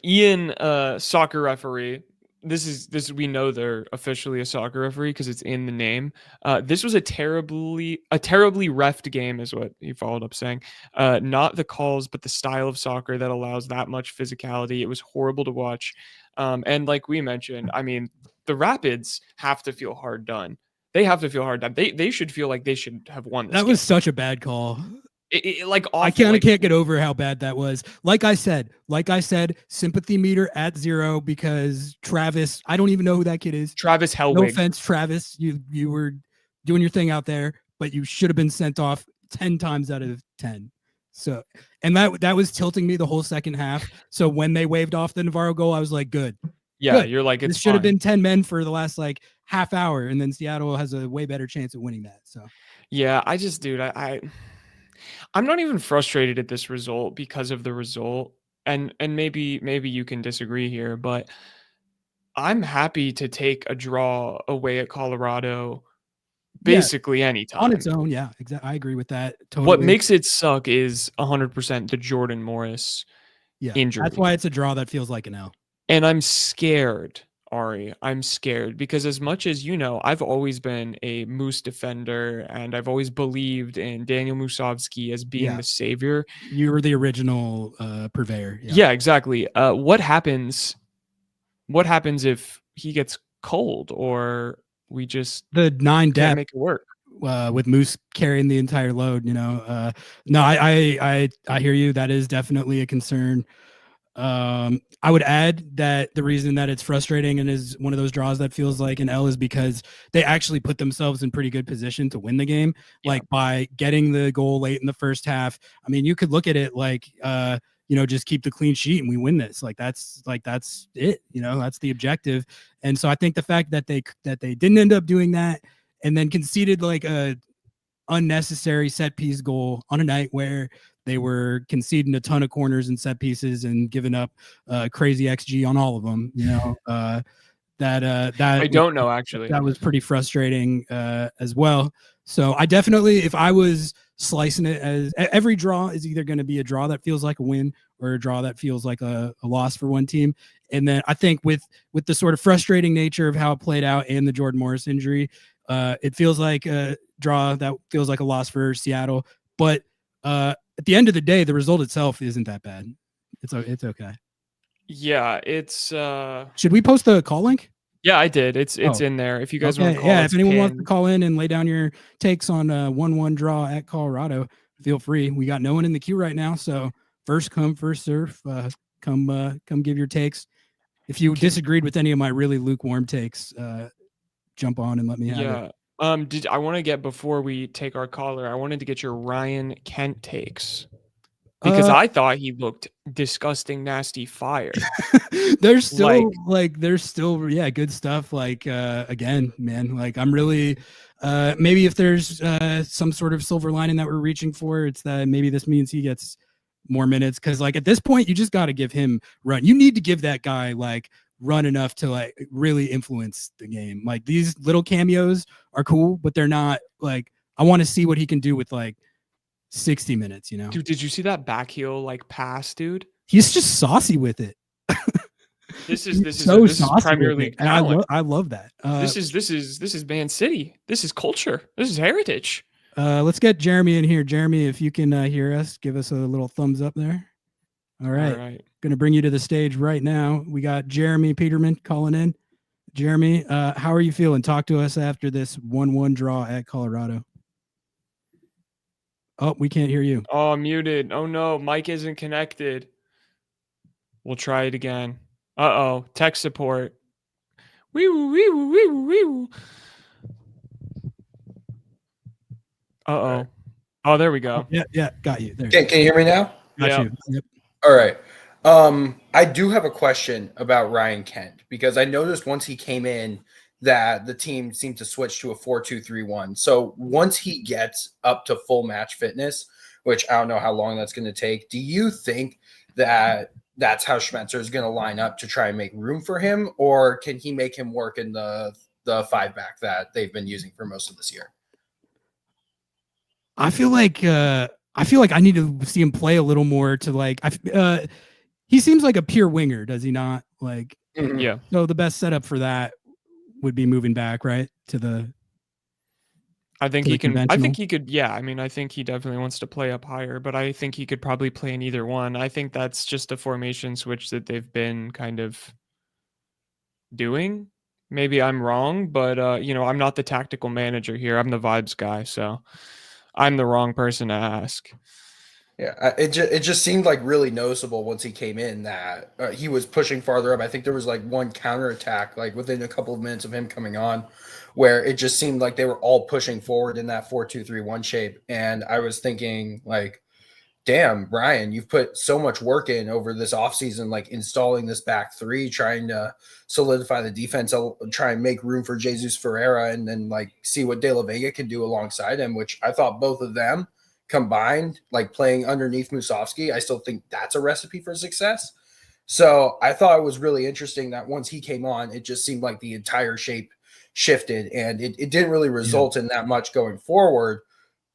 Ian, soccer referee. This is we know they're officially a soccer referee because it's in the name. This was a terribly reffed game, is what he followed up saying. Not the calls, but the style of soccer that allows that much physicality. It was horrible to watch. And like we mentioned, I mean, the Rapids have to feel hard done. They have to feel hard done. They should feel like they should have won this
That
game.
was such a bad call.
Like awful.
I can't get over how bad that was. Like I said, sympathy meter at 0 because Travis, I don't even know who that kid is.
Travis Hellwig.
No offense, Travis. You were doing your thing out there, but you should have been sent off 10 times out of 10. So, and that was tilting me the whole second half. So when they waved off the Navarro goal, I was like, good.
Yeah,
good.
You're like,
this should have been 10 men for the last like half hour, and then Seattle has a way better chance of winning that. So
yeah, I just, dude, I'm not even frustrated at this result because of the result. And maybe you can disagree here, but I'm happy to take a draw away at Colorado basically anytime.
On its own, yeah, exactly. I agree with that. Totally.
What makes it suck is 100% the Jordan Morris injury.
That's why it's a draw that feels like an L.
And I'm scared, Ari. I'm scared because as much as I've always been a Moose defender and I've always believed in Daniel Musovsky as being the savior.
You were the original purveyor.
Yeah, exactly. What happens if he gets cold or we just
the 9
can't make it work?
With Moose carrying the entire load, no, I hear you. That is definitely a concern. I would add that the reason that it's frustrating and is one of those draws that feels like an L is because they actually put themselves in pretty good position to win the game, like by getting the goal late in the first half. I mean, you could look at it like, just keep the clean sheet and we win this. That's it. That's the objective. And so I think the fact that they didn't end up doing that and then conceded like a unnecessary set piece goal on a night where they were conceding a ton of corners and set pieces and giving up crazy XG on all of them. That
I don't know, actually.
That was pretty frustrating as well. So I definitely, if I was slicing it, as every draw is either going to be a draw that feels like a win or a draw that feels like a loss for one team. And then I think with the sort of frustrating nature of how it played out and the Jordan Morris injury, it feels like a draw that feels like a loss for Seattle. But at the end of the day, the result itself isn't that bad. It's okay.
Yeah, it's
should we post the call link?
Yeah, I did. It's in there. If you guys want to call,
if anyone wants to call in and lay down your takes on 1-1 draw at Colorado, feel free. We got no one in the queue right now, so first come, first serve. Come give your takes. If you disagreed with any of my really lukewarm takes, jump on and let me have it.
I want to get, before we take our caller, I wanted to get your Ryan Kent takes because I thought he looked disgusting, nasty fire.
There's still good stuff. Like again, man, like I'm really maybe if there's some sort of silver lining that we're reaching for, it's that maybe this means he gets more minutes, because like at this point you just got to give him run. You need to give that guy like run enough to like really influence the game. Like these little cameos are cool, but they're not like, I want to see what he can do with like 60 minutes,
Dude, did you see that back heel like pass, dude?
He's just saucy with it.
This is Premier League
and I love that.
This is Man City. This is culture. This is heritage.
Let's get Jeremy in here. Jeremy, if you can hear us, give us a little thumbs up there. All right. Going to bring you to the stage right now. We got Jeremy Peterman calling in. Jeremy, how are you feeling? Talk to us after this 1-1 draw at Colorado. Oh, we can't hear you.
Oh, muted. Oh no, mic isn't connected. We'll try it again. Uh-oh, tech support. Wee-woo. Uh-oh.
Right.
Oh, there we go.
Yeah, got you. There.
Can you hear me now?
Got you. Yep.
All right. I do have a question about Ryan Kent, because I noticed once he came in that the team seemed to switch to a 4-2-3-1. So once he gets up to full match fitness, which I don't know how long that's going to take, do you think that that's how Schmetzer is going to line up to try and make room for him, or can he make him work in the 5-back that they've been using for most of this year?
I feel like I need to see him play a little more to like. He seems like a pure winger, does he not? Like,
Yeah.
so the best setup for that would be moving back, right, to the.
I think
to
he
the
can. I
conventional?
think he could. Yeah, I mean, I think he definitely wants to play up higher, but I think he could probably play in either one. I think that's just a formation switch that they've been kind of doing. Maybe I'm wrong, but I'm not the tactical manager here. I'm the vibes guy, so I'm the wrong person to ask.
Yeah, it just seemed like really noticeable once he came in that he was pushing farther up. I think there was like one counterattack like within a couple of minutes of him coming on, where it just seemed like they were all pushing forward in that 4-2-3-1 shape, and I was thinking like, damn, Ryan, you've put so much work in over this offseason, like installing this back three, trying to solidify the defense. I'll try and make room for Jesus Ferreira and then like see what De La Vega can do alongside him, which I thought both of them combined, like playing underneath Musovski, I still think that's a recipe for success. So I thought it was really interesting that once he came on, it just seemed like the entire shape shifted, and it didn't really result in that much going forward.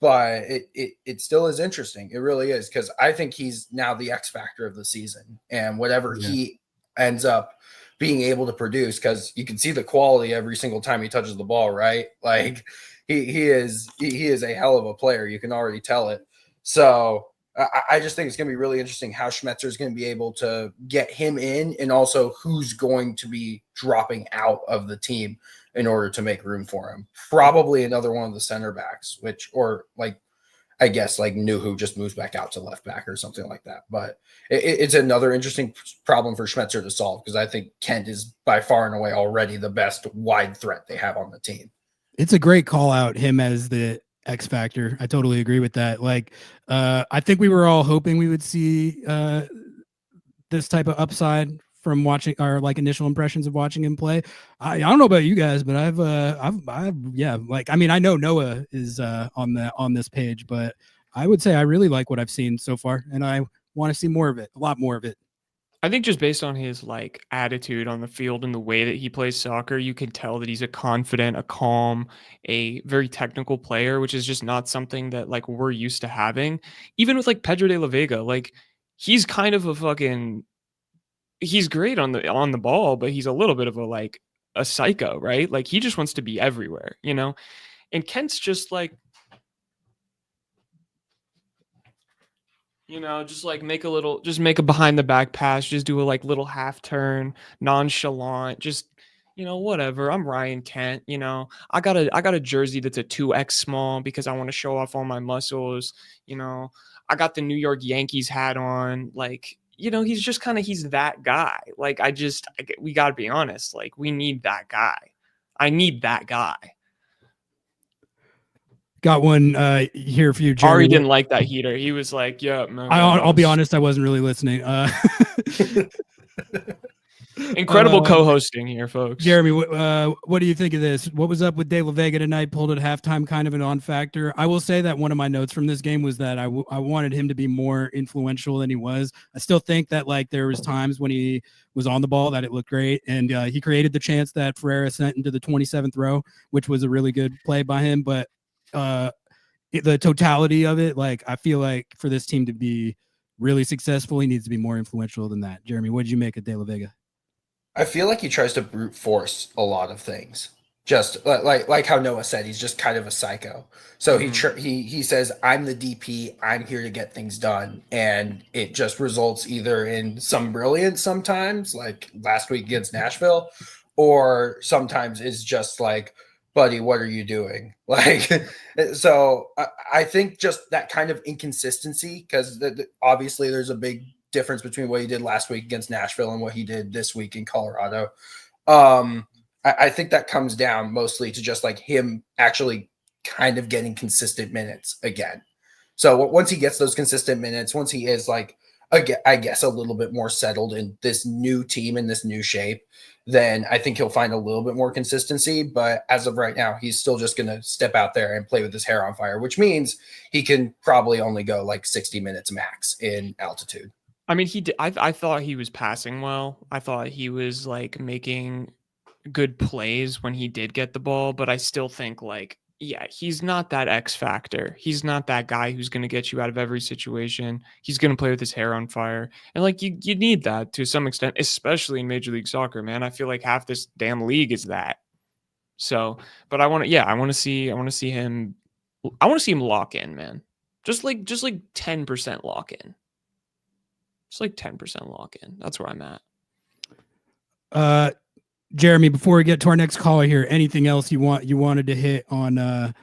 But it still is interesting. It really is, because I think he's now the X factor of the season, and whatever he ends up being able to produce, because you can see the quality every single time he touches the ball, right? Like he is a hell of a player. You can already tell it. So I just think it's going to be really interesting how Schmetzer is going to be able to get him in, and also who's going to be dropping out of the team in order to make room for him. Probably another one of the center backs, or like, I guess like Nuhu just moves back out to left back or something like that. But it's another interesting problem for Schmetzer to solve, because I think Kent is by far and away already the best wide threat they have on the team.
It's a great call out, him as the X factor. I totally agree with that. Like, I think we were all hoping we would see this type of upside from watching our like initial impressions of watching him play. I don't know about you guys, but I've like, I mean, I know Noah is on this page, but I would say I really like what I've seen so far, and I want to see more of it, a lot more of it.
I think just based on his like attitude on the field and the way that he plays soccer, you can tell that he's a confident, a calm, a very technical player, which is just not something that like we're used to having. Even with like Pedro de la Vega, like he's kind of a fucking he's great on the ball, but he's a little bit of a like a psycho, right? Like he just wants to be everywhere, you know? And Kent's just like, just like make a behind the back pass, just do a like little half turn, nonchalant, just whatever. I'm Ryan Kent, I got a jersey that's a 2X small because I want to show off all my muscles, I got the New York Yankees hat on, like, he's just he's that guy. Like, we got to be honest, like we need that guy. I need that guy.
Got one here for you, Jeremy.
Ari didn't like that heater. He was like, "Yeah, man."
I'll be honest, I wasn't really listening.
Incredible co-hosting here, folks.
Jeremy, what do you think of this? What was up with De La Vega tonight? Pulled at halftime, kind of an on-factor. I will say that one of my notes from this game was that I wanted him to be more influential than he was. I still think that like there was times when he was on the ball that it looked great, and he created the chance that Ferreira sent into the 27th row, which was a really good play by him. But the totality of it, like I feel like for this team to be really successful, he needs to be more influential than that. Jeremy, what did you make of De La Vega?
I feel like he tries to brute force a lot of things. Just like how Noah said, he's just kind of a psycho. So he says, "I'm the DP. I'm here to get things done," and it just results either in some brilliance sometimes, like last week against Nashville, or sometimes it's just like, "Buddy, what are you doing?" Like, so I think just that kind of inconsistency, because obviously there's a big difference between what he did last week against Nashville and what he did this week in Colorado. I think that comes down mostly to just like him actually kind of getting consistent minutes again. So once he gets those consistent minutes, once he is like, I guess, a little bit more settled in this new team, in this new shape, then I think he'll find a little bit more consistency. But as of right now, he's still just going to step out there and play with his hair on fire, which means he can probably only go like 60 minutes max in altitude.
I mean, he did. I thought he was passing well. I thought he was like making good plays when he did get the ball, but I still think like, yeah, he's not that X factor. He's not that guy who's going to get you out of every situation. He's going to play with his hair on fire. And like you need that to some extent, especially in Major League Soccer, man. I feel like half this damn league is that. So, but I want to see him lock in, man. Just like 10% lock in. Just like 10% lock in. That's where I'm at.
Jeremy, before we get to our next caller here, anything else you wanted to hit on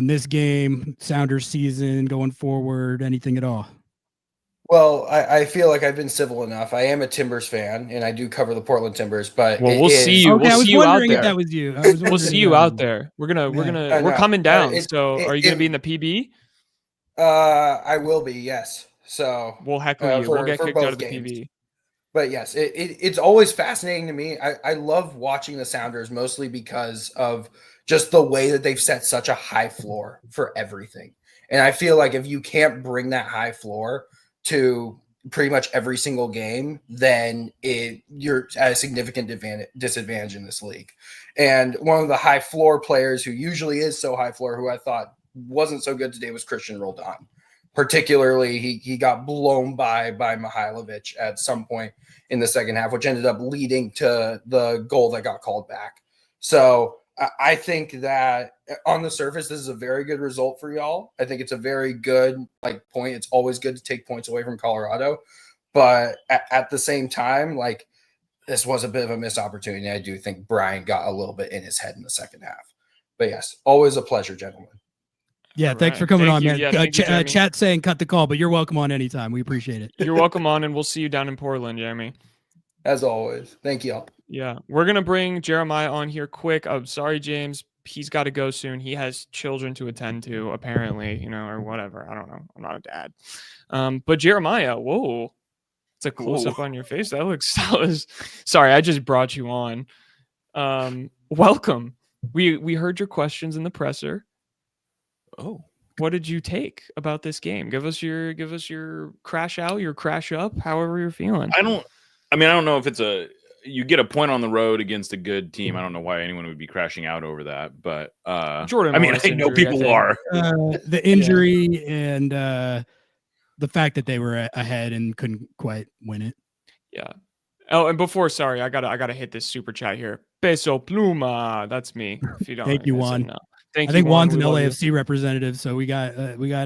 this game, Sounders season going forward, anything at all?
Well, I feel like I've been civil enough. I am a Timbers fan, and I do cover the Portland Timbers. But
well, we'll see you.
Okay,
we'll
I was
see you out
wondering if
there.
that was you.
We'll see you out there. We're coming down. So, are you gonna be in the PB?
I will be. Yes. So
we'll heckle you. We'll get kicked out of the PB.
But yes, it's always fascinating to me. I love watching the Sounders mostly because of just the way that they've set such a high floor for everything. And I feel like if you can't bring that high floor to pretty much every single game, then you're at a significant disadvantage in this league. And one of the high floor players who usually is so high floor, who I thought wasn't so good today, was Christian Roldan. Particularly, he got blown by Mihailovic at some point in the second half, which ended up leading to the goal that got called back. So I think that on the surface, this is a very good result for y'all. I think it's a very good point. It's always good to take points away from Colorado, but at the same time, this was a bit of a missed opportunity. I do think Brian got a little bit in his head in the second half. But yes, always a pleasure, gentlemen.
Yeah, thanks for coming on, man. Chat saying cut the call, but you're welcome on anytime. We appreciate it.
You're welcome on, and we'll see you down in Portland, Jeremy.
As always. Thank you all.
Yeah, we're going to bring Jeremiah on here quick. I'm sorry, James. He's got to go soon. He has children to attend to, apparently, or whatever. I don't know. I'm not a dad. But Jeremiah, whoa. It's a close-up on your face. That was... Sorry, I just brought you on. Welcome. We heard your questions in the presser. Oh, what did you take about this game? Give us your crash out, your crash up, however you're feeling.
I don't know if you get a point on the road against a good team. I don't know why anyone would be crashing out over that, but
Jordan.
I know people are.
The injury and the fact that they were ahead and couldn't quite win it.
Yeah. Oh, and sorry, I gotta hit this super chat here. Peso Pluma, that's me. If you don't,
thank you, Juan.
No. Thank
I think Juan's an LAFC representative, so we got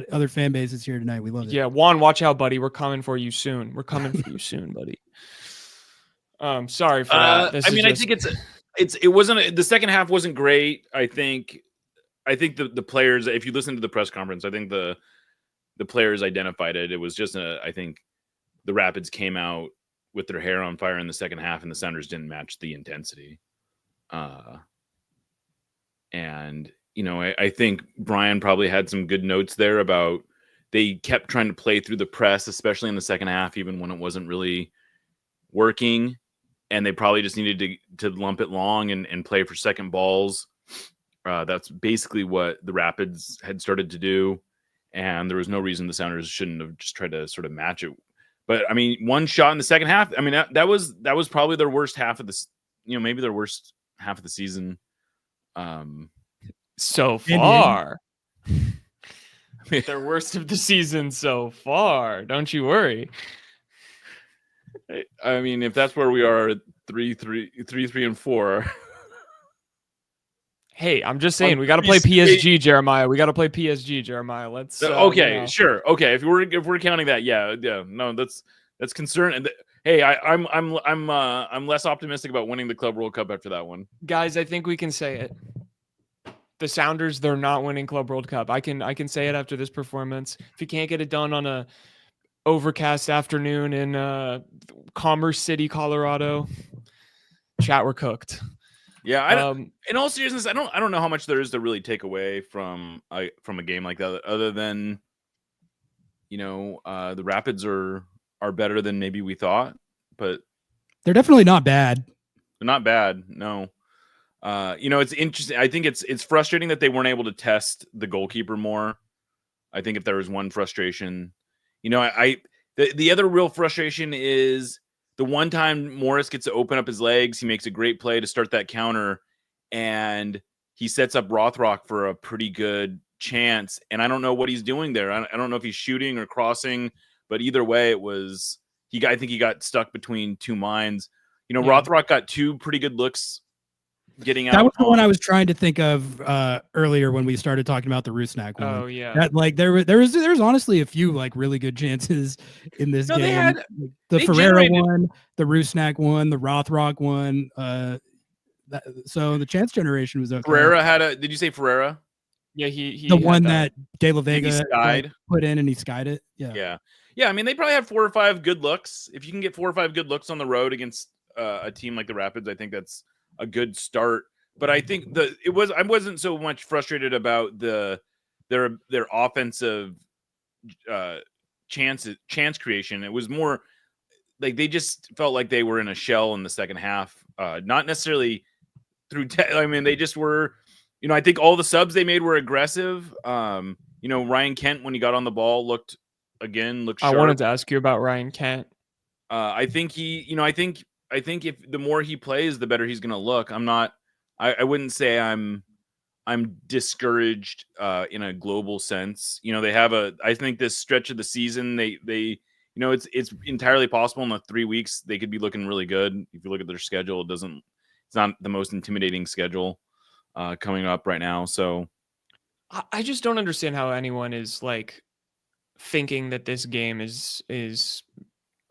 other fan bases here tonight. We love it.
Yeah, Juan, watch out, buddy. We're coming for you soon. We're coming for you soon, buddy. Sorry for that.
I think it wasn't the second half wasn't great. I think the players, if you listen to the press conference, I think the players identified it. It was just I think the Rapids came out with their hair on fire in the second half, and the Sounders didn't match the intensity. And I think Brian probably had some good notes there about they kept trying to play through the press, especially in the second half, even when it wasn't really working. And they probably just needed to lump it long and play for second balls. That's basically what the Rapids had started to do. And there was no reason the Sounders shouldn't have just tried to sort of match it. But I mean, one shot in the second half, I mean, that was probably their worst half of this, maybe their worst half of the season.
So far. Their worst of the season so far. Don't you worry.
I mean, if that's where we are, 3-3 and 4.
Hey, I'm just saying we got to play PSG, Jeremiah. We got to play PSG, Jeremiah. Let's.
Okay, sure. Okay, if we're counting that, yeah. No, that's concern. And hey, I'm less optimistic about winning the Club World Cup after that one.
Guys, I think we can say it. The Sounders, they're not winning Club World Cup. I can say it after this performance. If you can't get it done on a overcast afternoon in Commerce City, Colorado, chat, we're cooked.
Yeah, in all seriousness, I don't know how much there is to really take away from a game like that, other than the Rapids are better than maybe we thought, but
they're definitely not bad.
They're not bad, no. It's interesting. I think it's frustrating that they weren't able to test the goalkeeper more. I think if there was one frustration, The other real frustration is the one time Morris gets to open up his legs, he makes a great play to start that counter, and he sets up Rothrock for a pretty good chance. And I don't know what he's doing there. I don't know if he's shooting or crossing, but either way, I think he got stuck between two minds. You know,
Yeah.
Rothrock got two pretty good looks getting out.
That was the one I was trying to think of earlier when we started talking about the Rusnak one.
Oh yeah.
That like there was honestly a few like really good chances in this
No,
game. The
they
Ferreira
generated-
one, the Rusnak one, the Rothrock one. So the chance generation was okay.
Ferreira had a. Did you say Ferreira?
Yeah, he
The
had
one that De La
Maybe
Vega
skied.
put in and he skied it.
Yeah. I mean, they probably have 4 or 5 good looks. If you can get 4 or 5 good looks on the road against a team like the Rapids, I think that's a good start. But I think I wasn't so much frustrated about their offensive chance creation. It was more like they just felt like they were in a shell in the second half. Not necessarily through. I mean, they just were. You know, I think all the subs they made were aggressive. You know, Ryan Kent when he got on the ball looked sharp.
I wanted to ask you about Ryan Kent.
I think I think if the more he plays, the better he's going to look. I wouldn't say I'm discouraged in a global sense. You know, I think this stretch of the season, they you know, it's entirely possible in the 3 weeks they could be looking really good. If you look at their schedule, it's not the most intimidating schedule coming up right now. So
I just don't understand how anyone is like thinking that this game is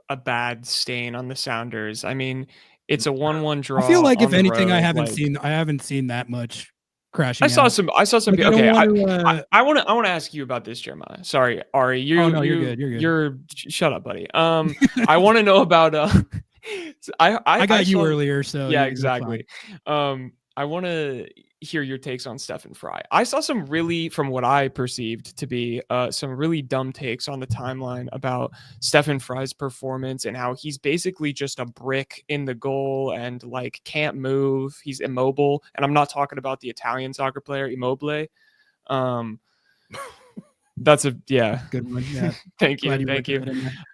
a bad stain on the Sounders. I mean, it's a 1-1 draw.
I feel like
on
if
the
anything,
road.
I haven't seen that much crashing.
I saw
out.
some.
Like,
Okay,
I
want to ask you about this, Jeremiah. Sorry, Ari.
Oh, no, you're good.
Shut up, buddy. I want to know about.
I got you
saw-
earlier, so
yeah,
you're
exactly. I want to hear your takes on Stefan Fry. I saw some really, from what I perceived to be some really dumb takes on the timeline about Stefan Fry's performance and how he's basically just a brick in the goal and like can't move. He's immobile. And I'm not talking about the Italian soccer player Immobile. That's a
good one. Yeah.
Thank you.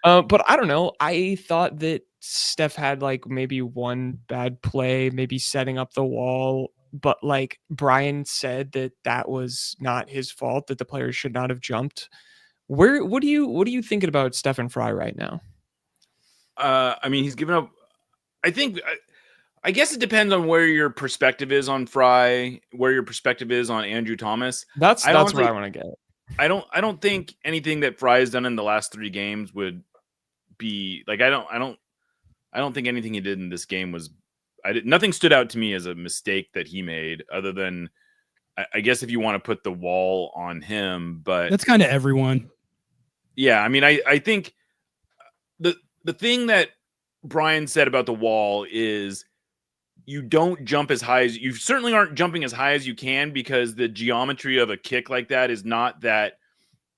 But I don't know. I thought that Steph had like maybe one bad play, maybe setting up the wall. But like Brian said that was not his fault, that the players should not have jumped. What are you thinking about Stefan Fry right now?
I mean, he's given up. I guess it depends on where your perspective is on Fry, where your perspective is on Andrew Thomas.
That's where I want to get.
I don't think anything that Fry has done in the last 3 games would be like I don't think anything he did in this game was nothing stood out to me as a mistake that he made, other than I guess if you want to put the wall on him, but
that's kind of everyone.
Yeah, I mean, I think the thing that Brian said about the wall is you don't jump as high as you certainly aren't jumping as high as you can, because the geometry of a kick like that is not that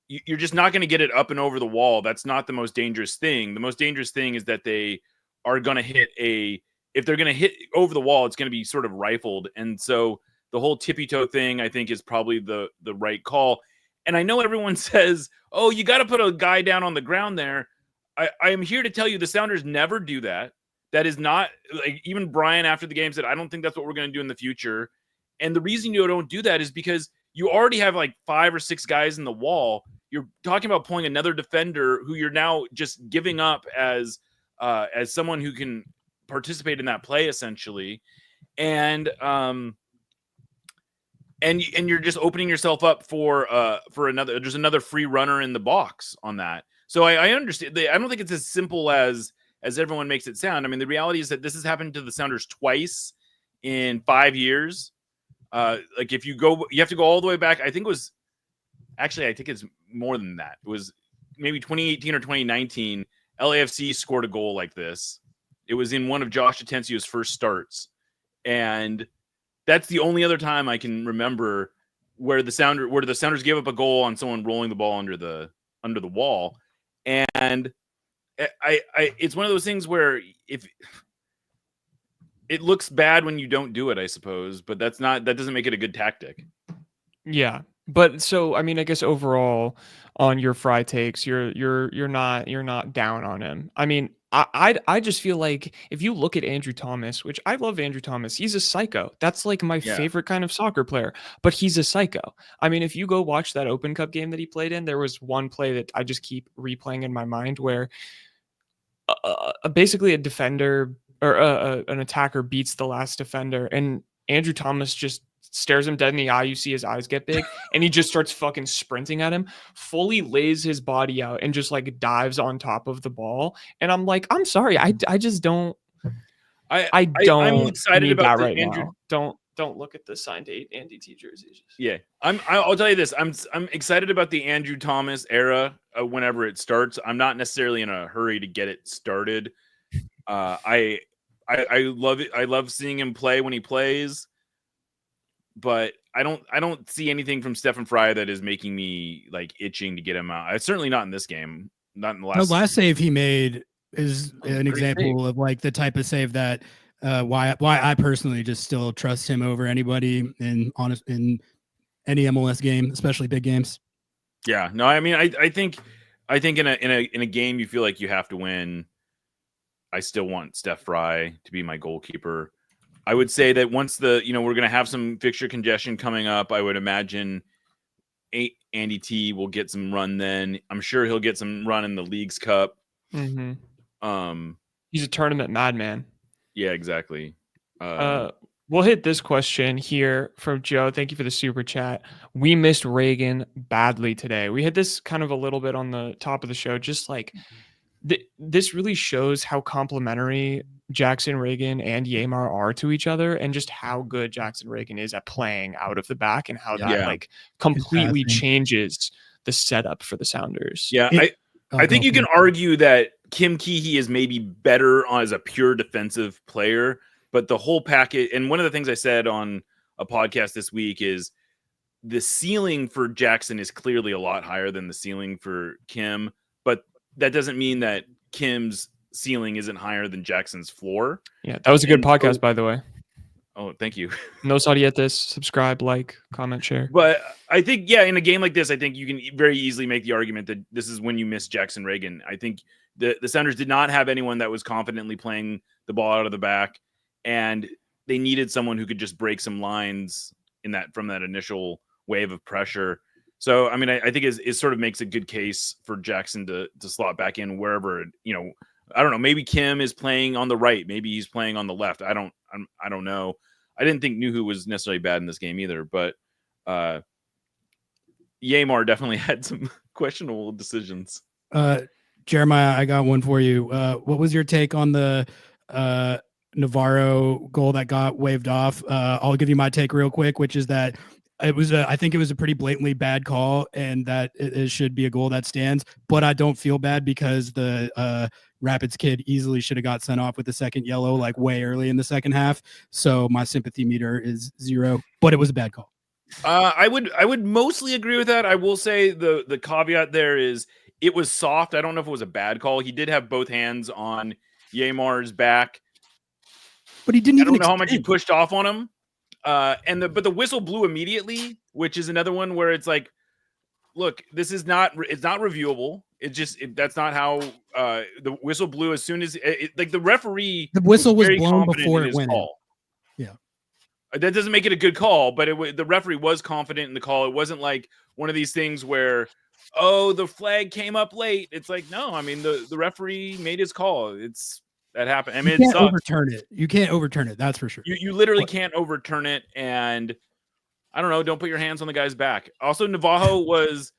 you're just not going to get it up and over the wall. That's not the most dangerous thing. The most dangerous thing is that they are going to if they're going to hit over the wall, it's going to be sort of rifled. And so the whole tippy toe thing, I think, is probably the right call. And I know everyone says, oh, you got to put a guy down on the ground there. I am here to tell you the Sounders never do that. That is not, like, even Brian after the game said, I don't think that's what we're going to do in the future. And the reason you don't do that is because you already have like 5 or 6 guys in the wall. You're talking about pulling another defender who you're now just giving up as someone who can participate in that play essentially. And you're just opening yourself up for there's another free runner in the box on that. So I understand. I don't think it's as simple as everyone makes it sound. I mean, the reality is that this has happened to the Sounders twice in 5 years. Like if you have to go all the way back. I think it's more than that. It was maybe 2018 or 2019. LAFC scored a goal like this. It was in one of Josh Atencio's first starts. And that's the only other time I can remember where the Sounders gave up a goal on someone rolling the ball under the wall. And I it's one of those things where if it looks bad when you don't do it, I suppose, but that doesn't make it a good tactic.
Yeah. But so I mean, I guess overall on your Fry takes, you're not down on him. I mean, I just feel like if you look at Andrew Thomas, which I love Andrew Thomas, he's a psycho. That's like my
Yeah.
favorite kind of soccer player, but he's a psycho. I mean, if you go watch that Open Cup game that he played in, there was one play that I just keep replaying in my mind where basically a defender or an attacker beats the last defender, and Andrew Thomas just stares him dead in the eye. You see his eyes get big, and he just starts fucking sprinting at him, fully lays his body out, and just like dives on top of the ball. And I'm like, I'm sorry, I just don't. I don't
I'm excited
need
about
that
the
right
Andrew.
now. Don't look at the signed Andy T jerseys.
Yeah, I'll tell you this. I'm excited about the Andrew Thomas era. Whenever it starts, I'm not necessarily in a hurry to get it started. I love it. I love seeing him play when he plays, but I don't see anything from Stefan Fry that is making me like itching to get him out. It's certainly not in this game. Not in the
The last save he made is an example
save.
of like the type of save that why I personally just still trust him over anybody in any MLS game, especially big games.
Yeah, no, I mean, I think in a game you feel like you have to win. I still want Steph Fry to be my goalkeeper. I would say that once we're going to have some fixture congestion coming up, I would imagine Andy T will get some run then. I'm sure he'll get some run in the Leagues Cup.
Mm-hmm. He's a tournament madman.
Yeah, exactly.
We'll hit this question here from Joe. Thank you for the super chat. We missed Reagan badly today. We hit this kind of a little bit on the top of the show, just like this really shows how complementary Jackson Reagan and Yamar are to each other, and just how good Jackson Reagan is at playing out of the back, and how that like completely changes the setup for the Sounders.
Yeah, I think you can argue that Kim Keehee is maybe better as a pure defensive player, but the whole package, and one of the things I said on a podcast this week is the ceiling for Jackson is clearly a lot higher than the ceiling for Kim, but that doesn't mean that Kim's ceiling isn't higher than Jackson's floor.
Yeah, that was a good podcast, by the way.
Oh, thank you.
No Saudietes, subscribe, like, comment, share.
But I think, in a game like this, I think you can very easily make the argument that this is when you miss Jackson Reagan. I think the Sounders did not have anyone that was confidently playing the ball out of the back, and they needed someone who could just break some lines from that initial wave of pressure. So, I mean, I think it sort of makes a good case for Jackson to slot back in wherever, I don't know. Maybe Kim is playing on the right. Maybe he's playing on the left. I don't know. I didn't think Nuhu was necessarily bad in this game either, but Yamar definitely had some questionable decisions.
Jeremiah, I got one for you. What was your take on the Navarro goal that got waved off? I'll give you my take real quick, which is that I think it was a pretty blatantly bad call, and that it should be a goal that stands. But I don't feel bad because the Rapids kid easily should have got sent off with the second yellow, like way early in the second half. So my sympathy meter is 0. But it was a bad call.
I would mostly agree with that. I will say the caveat there is it was soft. I don't know if it was a bad call. He did have both hands on Yamar's back,
but he didn't.
I don't know how much he pushed off on him. But the whistle blew immediately, which is another one where it's like, look, it's not reviewable. That's not how the whistle blew as soon as the referee.
The whistle was blown before it went in. Yeah.
That doesn't make it a good call, but the referee was confident in the call. It wasn't like one of these things where, the flag came up late. It's like, no, I mean, the referee made his call. That happened. I mean,
you can't overturn it. You can't overturn it. That's for sure.
You literally can't overturn it. And I don't know. Don't put your hands on the guy's back. Also, Navajo was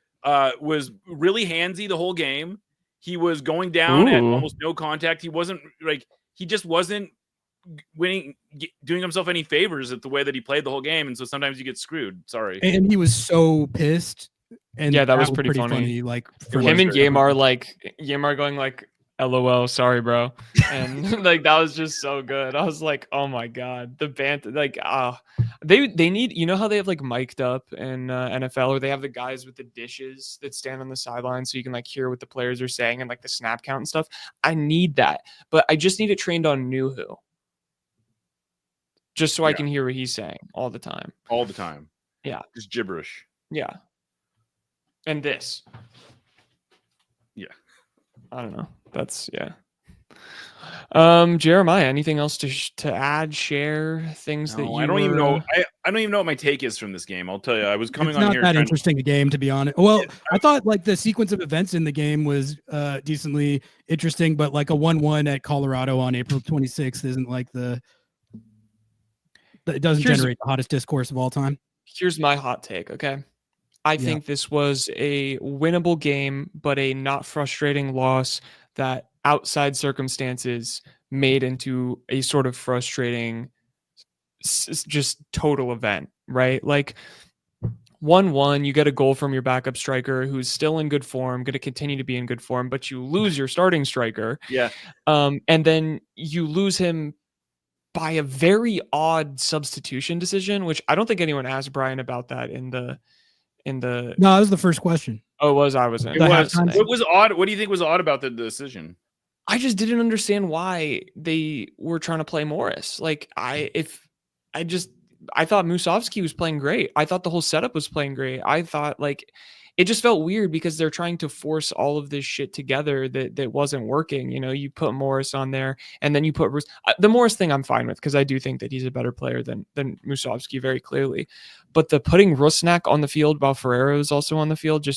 really handsy the whole game. He was going down at almost no contact. He wasn't he just wasn't doing himself any favors at the way that he played the whole game. And so sometimes you get screwed. Sorry.
And he was so pissed. And
yeah, that was pretty funny.
Like
for him and Yamar going like, LOL, sorry, bro. And like that was just so good. I was like, oh my god, the banter. Like, they need, how they have like mic'd up in NFL, or they have the guys with the dishes that stand on the sideline so you can like hear what the players are saying and like the snap count and stuff. I need that, but I just need it trained on Nuhu, just so I can hear what he's saying all the time.
All the time.
Yeah,
just gibberish.
Yeah. And this.
Yeah.
I don't know. That's yeah. Jeremiah, anything else to add, share, things that
No,
you
I don't even know.
were
I don't even know what my take is from this game. I'll tell you. I was coming
It's
on
not
here
that
trying
interesting a game, to be honest. Well, I thought like the sequence of events in the game was decently interesting, but like a 1-1 at Colorado on April 26th isn't like it doesn't generate the hottest discourse of all time.
Here's my hot take, okay? I
Yeah.
think this was a winnable game, but a not frustrating loss that outside circumstances made into a sort of frustrating just total event, right? Like 1-1, you get a goal from your backup striker who's still in good form, going to continue to be in good form, but you lose your starting striker.
Yeah.
And then you lose him by a very odd substitution decision, which I don't think anyone asked Brian about that in the
No, that was the first question.
Oh, I was in.
It was. What was odd? What do you think was odd about the decision?
I just didn't understand why they were trying to play Morris. Like I thought Musovski was playing great. I thought the whole setup was playing great. I thought like it just felt weird because they're trying to force all of this shit together that wasn't working. You know, you put Morris on there and then you put the Morris thing I'm fine with because I do think that he's a better player than Musovski very clearly. But the putting Rusnak on the field while Ferreira is also on the field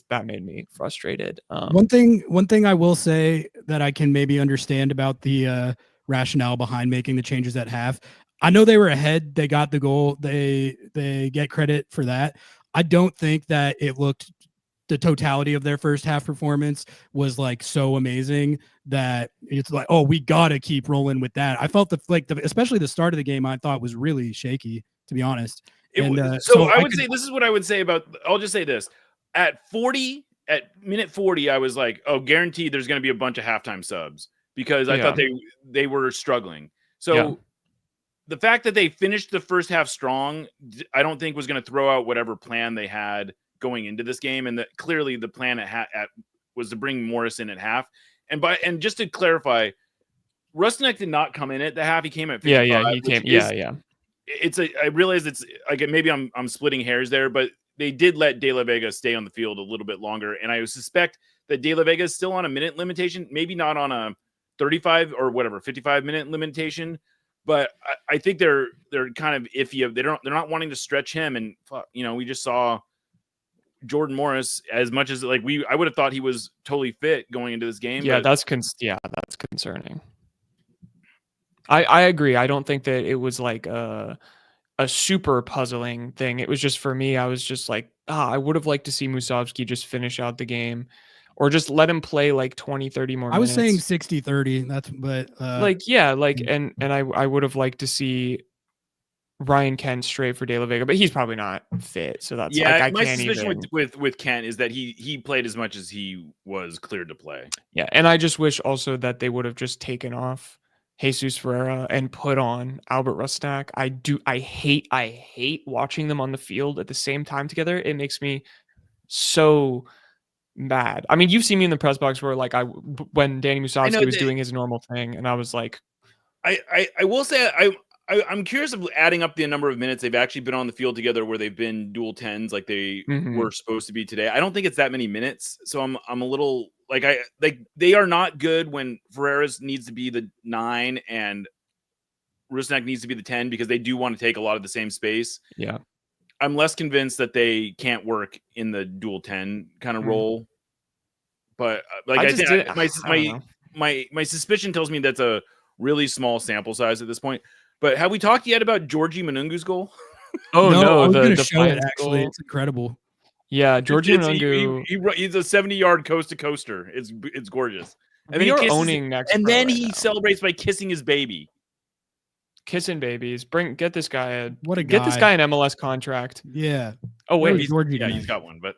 that made me frustrated.
One thing I will say that I can maybe understand about the rationale behind making the changes at half. I know they were ahead. They got the goal. They get credit for that. I don't think that the totality of their first half performance was like so amazing that it's like, oh, we got to keep rolling with that. I felt especially the start of the game, I thought was really shaky, to be honest.
So I would say this is what I would say about. I'll just say this: at minute 40, I was like, oh, guaranteed, there's going to be a bunch of halftime subs because I thought they were struggling. So the fact that they finished the first half strong, I don't think was going to throw out whatever plan they had going into this game, and that clearly the plan was to bring Morris in at half. And just to clarify, Rusnak did not come in at the half; he came at 55.
He came.
I realize it's like maybe I'm splitting hairs there, but they did let De La Vega stay on the field a little bit longer, and I suspect that De La Vega is still on a minute limitation, maybe not on a 35 or whatever 55-minute limitation. But I think they're kind of iffy. They're not wanting to stretch him, and we just saw Jordan Morris as much as I would have thought he was totally fit going into this game.
Yeah, that's concerning. I agree. I don't think that it was like a super puzzling thing. It was just for me. I was just like, I would have liked to see Musovski just finish out the game. Or just let him play like 20, 30 more minutes.
I was saying 60-30.
And I would have liked to see Ryan Kent straight for De La Vega, but he's probably not fit. So that's
my suspicion with Kent is that he played as much as he was cleared to play.
Yeah, and I just wish also that they would have just taken off Jesus Ferreira and put on Albert Rusnak. I hate watching them on the field at the same time together. It makes me so mad. I mean, you've seen me in the press box where when Danny Musovski was doing his normal thing, and I was like,
I will say I'm curious of adding up the number of minutes they've actually been on the field together where they've been dual tens like they were supposed to be today. I don't think it's that many minutes, so I'm a little they are not good when Ferreira's needs to be the 9 and Rusnak needs to be the 10 because they do want to take a lot of the same space.
Yeah.
I'm less convinced that they can't work in the dual 10 kind of role, but my suspicion tells me that's a really small sample size at this point. But have we talked yet about Georgie Manungu's goal?
Oh no, the
show it
actually.
Goal.
It's incredible.
Yeah, Georgie Manungu.
He's a 70-yard coast to coaster. It's gorgeous.
And then owning next.
And then he celebrates by kissing his baby.
Kissing babies. Get this guy
Get
this guy an MLS contract.
Yeah.
Oh wait,
he's got one, but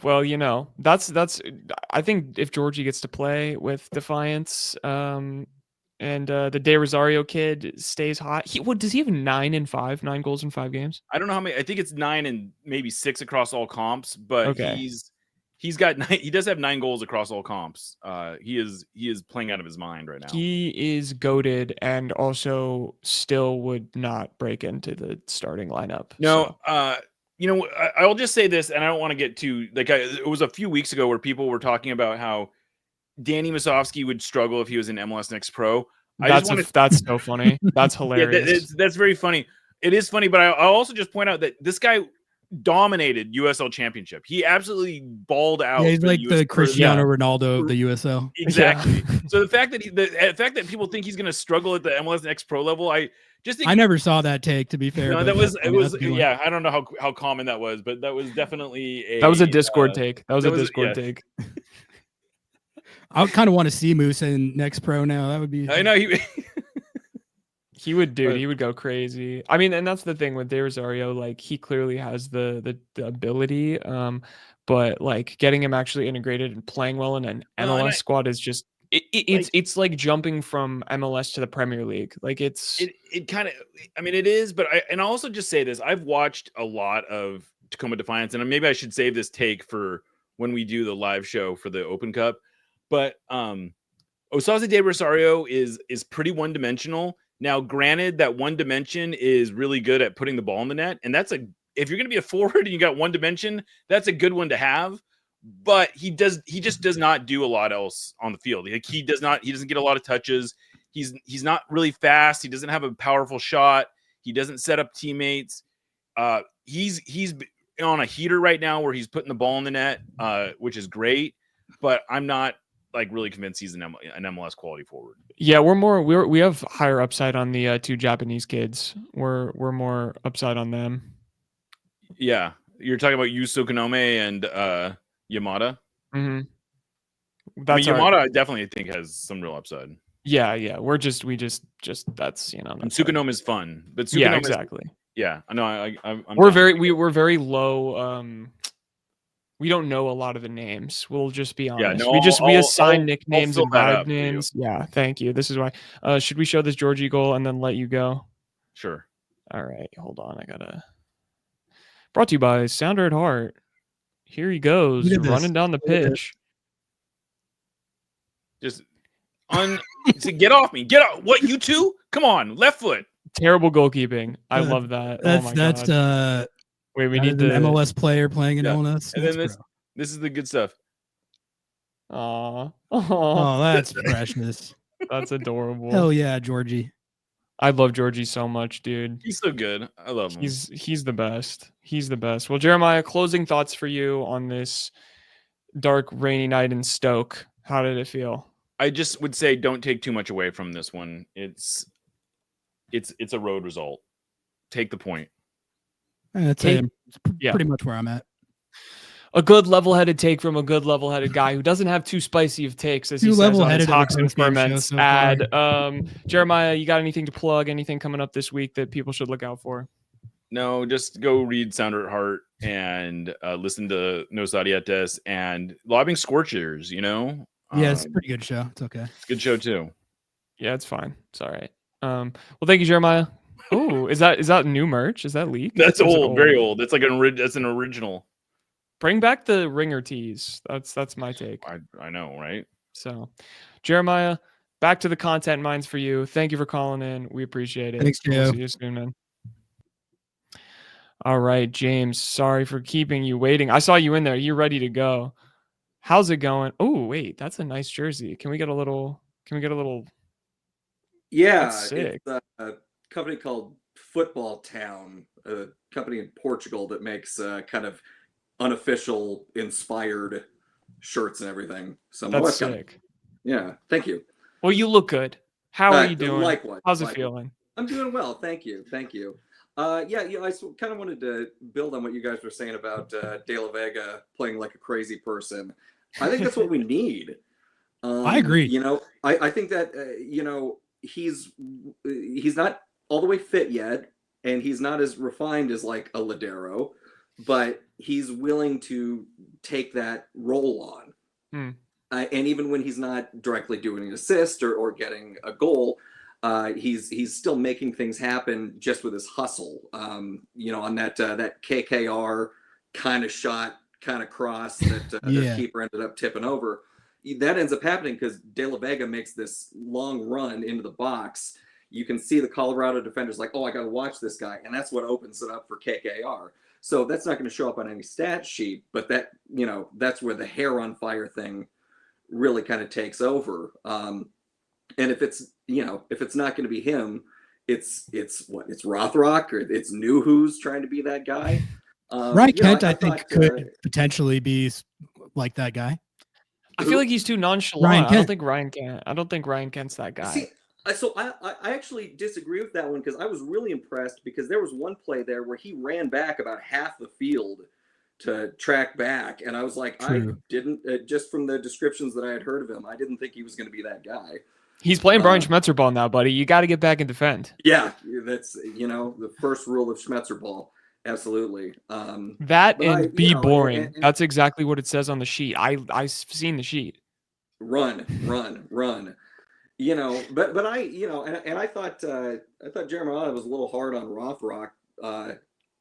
well, that's I think if Georgie gets to play with Defiance, and the De Rosario kid stays hot, does he have 9 goals in 5 games?
I don't know how many. I think it's 9 and maybe 6 across all comps, but he does have 9 goals across all comps. He is playing out of his mind right now.
He is goated and also still would not break into the starting lineup.
No,
so.
I'll just say this, and I don't want to get too it was a few weeks ago where people were talking about how Danny Musovsky would struggle if he was in MLS Next Pro.
That's so funny. That's hilarious.
That's very funny. It is funny, but I'll also just point out that this guy dominated USL Championship. He absolutely balled out.
Yeah, he's like the Cristiano Ronaldo of the USL.
Exactly. Yeah. So the fact that people think he's going to struggle at the MLS Next Pro level, I just think
I never saw that take. To be fair,
no, that was yeah. I don't know how common that was, but that was definitely
that was a Discord take. That was a Discord take.
I kind of want to see Moose in Next Pro now. That would be.
I know
he would, dude. He would go crazy. I mean, and that's the thing with De Rosario. Like, he clearly has the ability, but like getting him actually integrated and playing well in an MLS squad is just it's like jumping from MLS to the Premier League. Like it
kind of. I mean, it is, but I'll also just say this: I've watched a lot of Tacoma Defiance, and maybe I should save this take for when we do the live show for the Open Cup. But Osaze De Rosario is pretty one-dimensional. Now, granted, that one dimension is really good at putting the ball in the net, and if you're going to be a forward and you got one dimension, that's a good one to have. But he just does not do a lot else on the field. Like he doesn't get a lot of touches. He's not really fast. He doesn't have a powerful shot. He doesn't set up teammates. He's on a heater right now where he's putting the ball in the net, which is great. But I'm not like really convinced he's an MLS quality forward.
Yeah, we have higher upside on the 2 Japanese kids. We're more upside on them.
Yeah, you're talking about Yusuke Konome and Yamada.
Mm-hmm.
Yamada, I definitely think has some real upside.
Yeah. We just that's
And Tsukunome is fun, but Tsukunome
yeah, exactly.
Yeah, I know.
We're very low. We don't know a lot of the names. We'll just be honest.
Yeah, no,
we assign nicknames and vibe
names.
names. Yeah, thank you. This is why. Should we show this Georgie goal and then let you go?
Sure.
All right, hold on. I gotta. Brought to you by Sounder at Heart. Here he goes, running down the pitch.
Just get off me. Get off. What, you two? Come on, left foot.
Terrible goalkeeping. I love that.
That's
God. Wait, we need
an MLS player playing in MLS.
And then this is the good stuff.
Aww.
Oh, that's precious.
That's adorable.
Hell yeah, Georgie.
I love Georgie so much, dude.
He's so good. I love him.
He's the best. He's the best. Well, Jeremiah, closing thoughts for you on this dark, rainy night in Stoke. How did it feel?
I just would say don't take too much away from this one. It's a road result. Take the point.
That's pretty much where I'm at.
A good level-headed take from a good level-headed guy who doesn't have too spicy of takes, as he says on his Toxin Ferments ad. Jeremiah, you got anything to plug? Anything coming up this week that people should look out for?
No, just go read Sounder at Heart and listen to Nos Adietes and Lobbing Scorchers, Yeah,
it's a pretty good show. It's okay.
It's a good show, too.
Yeah, it's fine. It's all right. Well, thank you, Jeremiah. Oh, is that new merch? Is that leaked?
That's old, very old. It's like that's an original.
Bring back the ringer tees. That's my take.
I know, right?
So, Jeremiah, back to the content mines for you. Thank you for calling in. We appreciate it.
Thanks, Joe.
We'll see you soon, man. All right, James. Sorry for keeping you waiting. I saw you in there. You're ready to go. How's it going? Oh, wait, that's a nice jersey. Can we get a little?
Yeah,
that's sick.
It's a company called Football Town, a company in Portugal that makes kind of unofficial inspired shirts and everything. So
that's sick.
Yeah, thank you.
Well, you look good. How are you doing?
Likewise.
How's it feeling?
I'm doing well. Thank you. I kind of wanted to build on what you guys were saying about De La Vega playing like a crazy person. I think that's what we need.
I agree.
I think that he's not all the way fit yet, and he's not as refined as like a Ladero, but he's willing to take that role on. And even when he's not directly doing an assist or getting a goal, he's still making things happen just with his hustle. On that KKR kind of shot kind of cross that their keeper ended up tipping over. That ends up happening because De La Vega makes this long run into the box. You can see the Colorado defenders like, oh, I got to watch this guy. And that's what opens it up for KKR. So that's not going to show up on any stat sheet, but that, that's where the hair on fire thing really kind of takes over. And if it's not going to be him, it's Rothrock or it's New Who's trying to be that guy.
Ryan Kent, I think, could potentially be like that guy.
I feel like he's too nonchalant. I don't think Ryan Kent's that guy.
See, so I actually disagree with that one because I was really impressed because there was one play there where he ran back about half the field to track back, and I was like, I didn't just from the descriptions that I had heard of him, I didn't think he was going to be that guy.
He's playing Brian Schmetzer ball now, buddy. You got to get back and defend.
Yeah, that's the first rule of Schmetzer ball. Absolutely.
Be boring. That's exactly what it says on the sheet. I've seen the sheet.
Run. But I thought Jeremiah was a little hard on Rothrock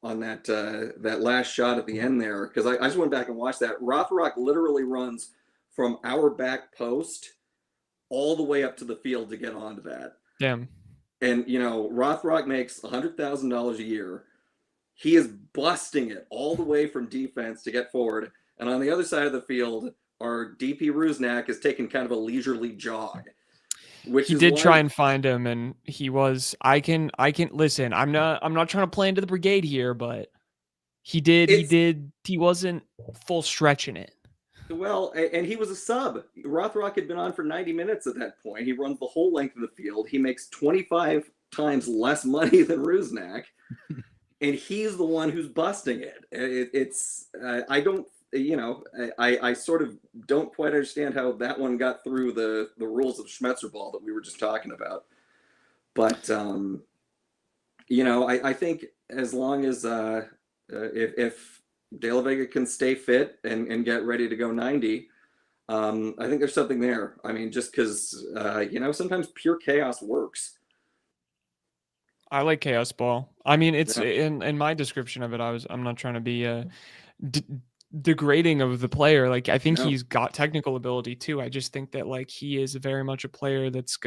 on that last shot at the end there because I just went back and watched that. Rothrock literally runs from our back post all the way up to the field to get onto that.
Damn.
And Rothrock makes $100,000 a year. He is busting it all the way from defense to get forward. And on the other side of the field, our DP Rusnak is taking kind of a leisurely jog.
He did try and find him, and he was. I can listen. I'm not trying to play into the brigade here, but he did. He wasn't full stretching it.
Well, and he was a sub. Rothrock had been on for 90 minutes at that point. He runs the whole length of the field. He makes 25 times less money than Rusnak. And he's the one who's busting it. I sort of don't quite understand how that one got through the rules of Schmetzer ball that we were just talking about. But, I think as long as if De La Vega can stay fit and get ready to go 90, I think there's something there. I mean, just because, sometimes pure chaos works.
I like chaos ball. I mean, it's in my description of it. I'm not trying to be degrading of the player. Like, I think he's got technical ability too. I just think that he is very much a player that's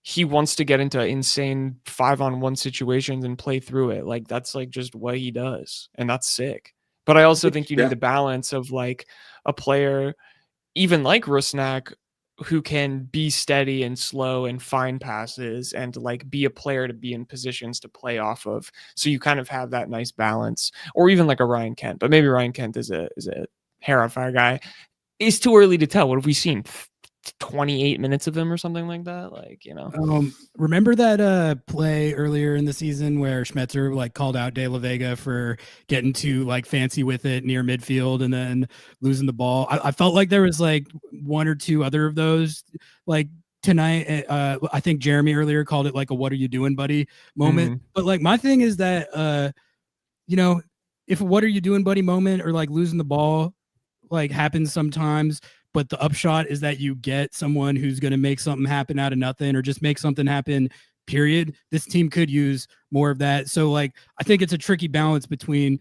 he wants to get into insane 5-on-1 situations and play through it. That's just what he does, and that's sick. But I also think you need the balance of a player, even like Rusnak, who can be steady and slow and find passes and be a player to be in positions to play off of. So you kind of have that nice balance, or even like a Ryan Kent, but maybe Ryan Kent is a hair on fire guy. It's too early to tell. What have we seen? 28 minutes of him or something like that.
Remember that play earlier in the season where Schmetzer called out De La Vega for getting too fancy with it near midfield and then losing the ball. I felt like there was one or two other of those tonight. I think Jeremy earlier called it a "What are you doing, buddy?" moment. But my thing is that if a "What are you doing, buddy?" moment or losing the ball happens sometimes. But the upshot is that you get someone who's going to make something happen out of nothing or just make something happen, period. This team could use more of that. So, I think it's a tricky balance between,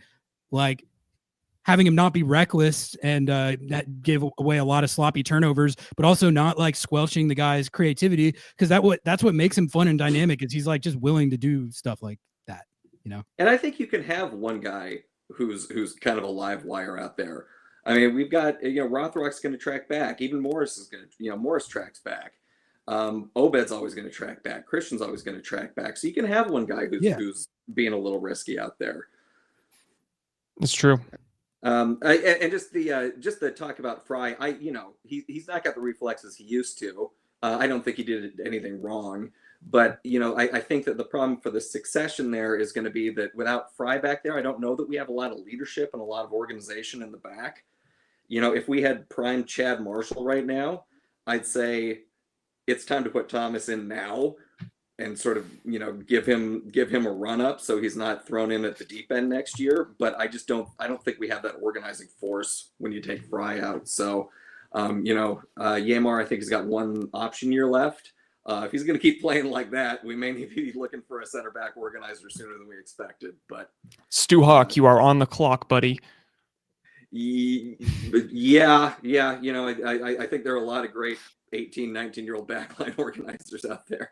having him not be reckless and that give away a lot of sloppy turnovers, but also not, squelching the guy's creativity because that's what makes him fun and dynamic is he's, just willing to do stuff like that,
And I think you can have one guy who's kind of a live wire out there. I mean, we've got, Rothrock's going to track back. Even Morris is going to, Morris tracks back. Obed's always going to track back. Christian's always going to track back. So you can have one guy who's being a little risky out there.
It's true.
And just the talk about Fry, he's not got the reflexes he used to. I don't think he did anything wrong. But, I think that the problem for the succession there is going to be that without Fry back there, I don't know that we have a lot of leadership and a lot of organization in the back. If we had prime Chad Marshall right now, I'd say it's time to put Thomas in now and sort of, give him a run up so he's not thrown in at the deep end next year. But I don't think we have that organizing force when you take Fry out. So, Yamar, I think he's got one option year left. If he's going to keep playing like that, we may need to be looking for a center back organizer sooner than we expected. But
Stu Hawk, you are on the clock, buddy.
Yeah. You know, I think there are a lot of great 18, 19-year-old backline organizers out there.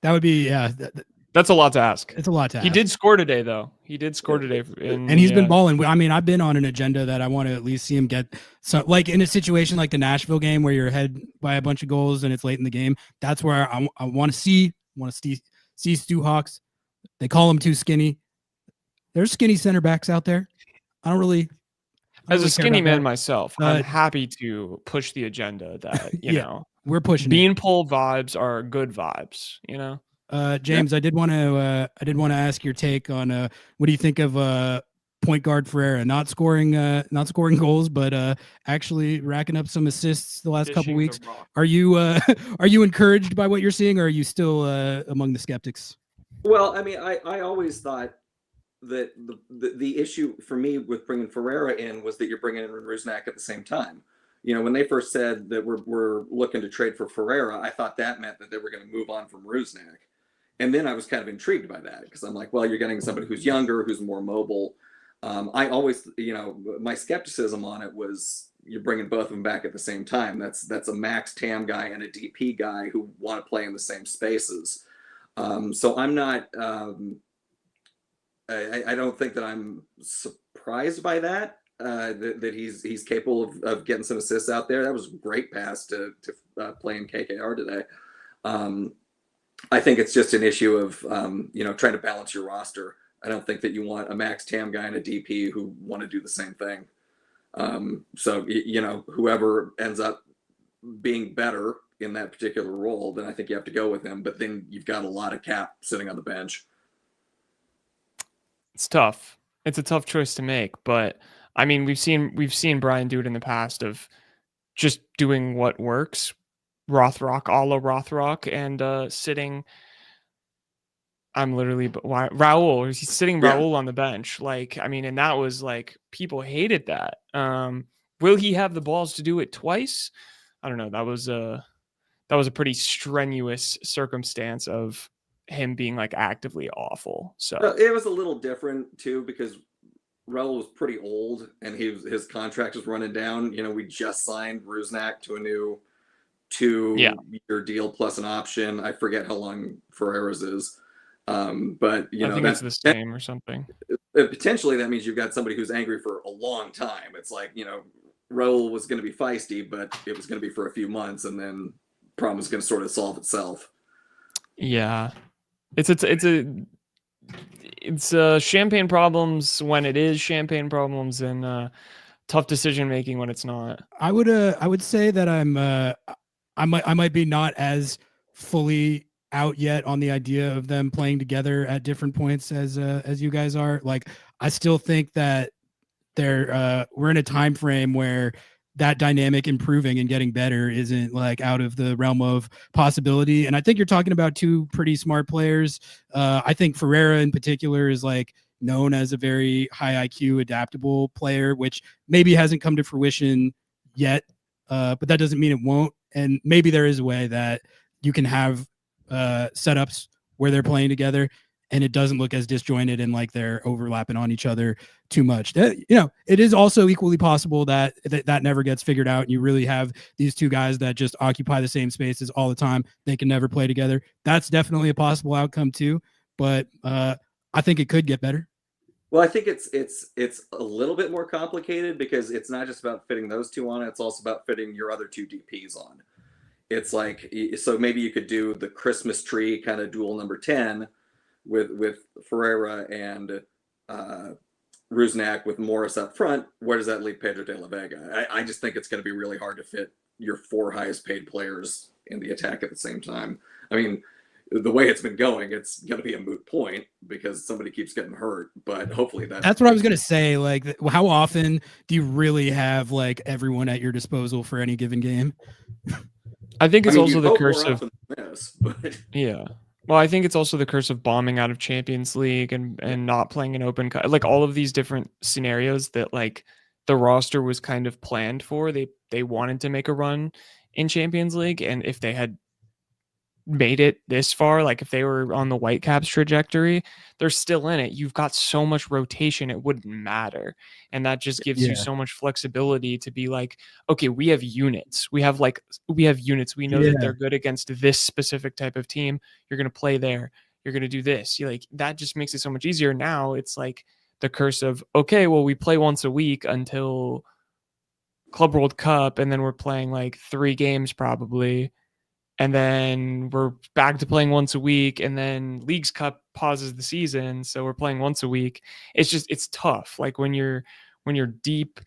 That would be, yeah.
That's a lot to ask.
It's a lot to ask.
He did score today, though. He did score today.
And he's been balling. I mean, I've been on an agenda that I want to at least see him get some, like in a situation like the Nashville game where you're ahead by a bunch of goals and it's late in the game. That's where I want to see Stu Hawks. They call him too skinny. There's skinny center backs out there. I don't really.
As a
care
skinny
about
man
that.
myself, I'm happy to push the agenda that, you
Yeah,
know,
we're pushing it.
beanpole vibes are good vibes, you know?
James, I did want to ask your take on what do you think of point guard Ferreira not scoring goals, but actually racking up some assists the last couple weeks. Are you encouraged by what you're seeing, or are you still among the skeptics?
Well, I mean, I always thought that the issue for me with bringing Ferreira in was that you're bringing in Rusnak at the same time. You know, when they first said that we're looking to trade for Ferreira, I thought that meant that they were going to move on from Rusnak. And then I was kind of intrigued by that because I'm like, well, you're getting somebody who's younger, who's more mobile. I always, you know, my skepticism on it was you're bringing both of them back at the same time. That's a max TAM guy and a DP guy who want to play in the same spaces. So I'm not, I don't think that I'm surprised by that. That he's capable of getting some assists out there. That was a great pass to play in KKR today. I think it's just an issue of you know, trying to balance your roster. I don't think that you want a max TAM guy and a DP who want to do the same thing. So you know, whoever ends up being better in that particular role, then I think you have to go with him. But then you've got a lot of cap sitting on the bench.
It's tough. It's a tough choice to make, but I mean, we've seen Brian do it in the past of just doing what works. Rothrock, a la Rothrock, and sitting. I'm literally, but why Raul? He's sitting Raul on the bench. Like, I mean, and that was like people hated that. Will he have the balls to do it twice? I don't know. That was a pretty strenuous circumstance of him being like actively awful. So
it was a little different too because Raul was pretty old and his contract was running down. You know, we just signed Rusnak to a new 2-year deal plus an option. I forget how long Ferreira's is. But you know,
I think it's the same or something.
Potentially that means you've got somebody who's angry for a long time. It's like, you know, Raul was going to be feisty, but it was going to be for a few months and then problem was going to sort of solve itself.
Yeah. It's champagne problems when it is champagne problems and tough decision making when it's not.
I would say that I might be not as fully out yet on the idea of them playing together at different points as you guys are. Like, I still think that we're in a time frame where that dynamic improving and getting better isn't like out of the realm of possibility. And I think you're talking about two pretty smart players. I think Ferreira in particular is like known as a very high IQ, adaptable player, which maybe hasn't come to fruition yet. But that doesn't mean it won't. And maybe there is a way that you can have setups where they're playing together and it doesn't look as disjointed and like they're overlapping on each other too much. You know, it is also equally possible that never gets figured out and you really have these two guys that just occupy the same spaces all the time. They can never play together. That's definitely a possible outcome too, but I think it could get better.
Well, I think it's a little bit more complicated because it's not just about fitting those two on, it's also about fitting your other two DPs on. It's like, so maybe you could do the Christmas tree kind of dual number 10 with Ferreira and Rusnak with Morris up front. Where does that leave Pedro de la Vega? I just think it's going to be really hard to fit your four highest paid players in the attack at the same time. I mean, the way it's been going, it's going to be a moot point because somebody keeps getting hurt, but hopefully that's
what I was going to say. Like, how often do you really have like everyone at your disposal for any given game?
I think it's also the curse of
this, but
yeah. Well, I think it's also the curse of bombing out of Champions League and not playing an open like all of these different scenarios that like the roster was kind of planned for. They wanted to make a run in Champions League, and if they had made it this far, like if they were on the Whitecaps trajectory, they're still in it. You've got so much rotation, it wouldn't matter. And that just gives you so much flexibility to be like, okay, we have units. We have units. We know that they're good against this specific type of team. You're going to play there. You're going to do this. You like that just makes it so much easier. Now it's like the curse of, okay, well, we play once a week until Club World Cup, and then we're playing like 3 games probably. And then we're back to playing once a week, and then Leagues Cup pauses the season, so we're playing once a week. It's tough. Like when you're deep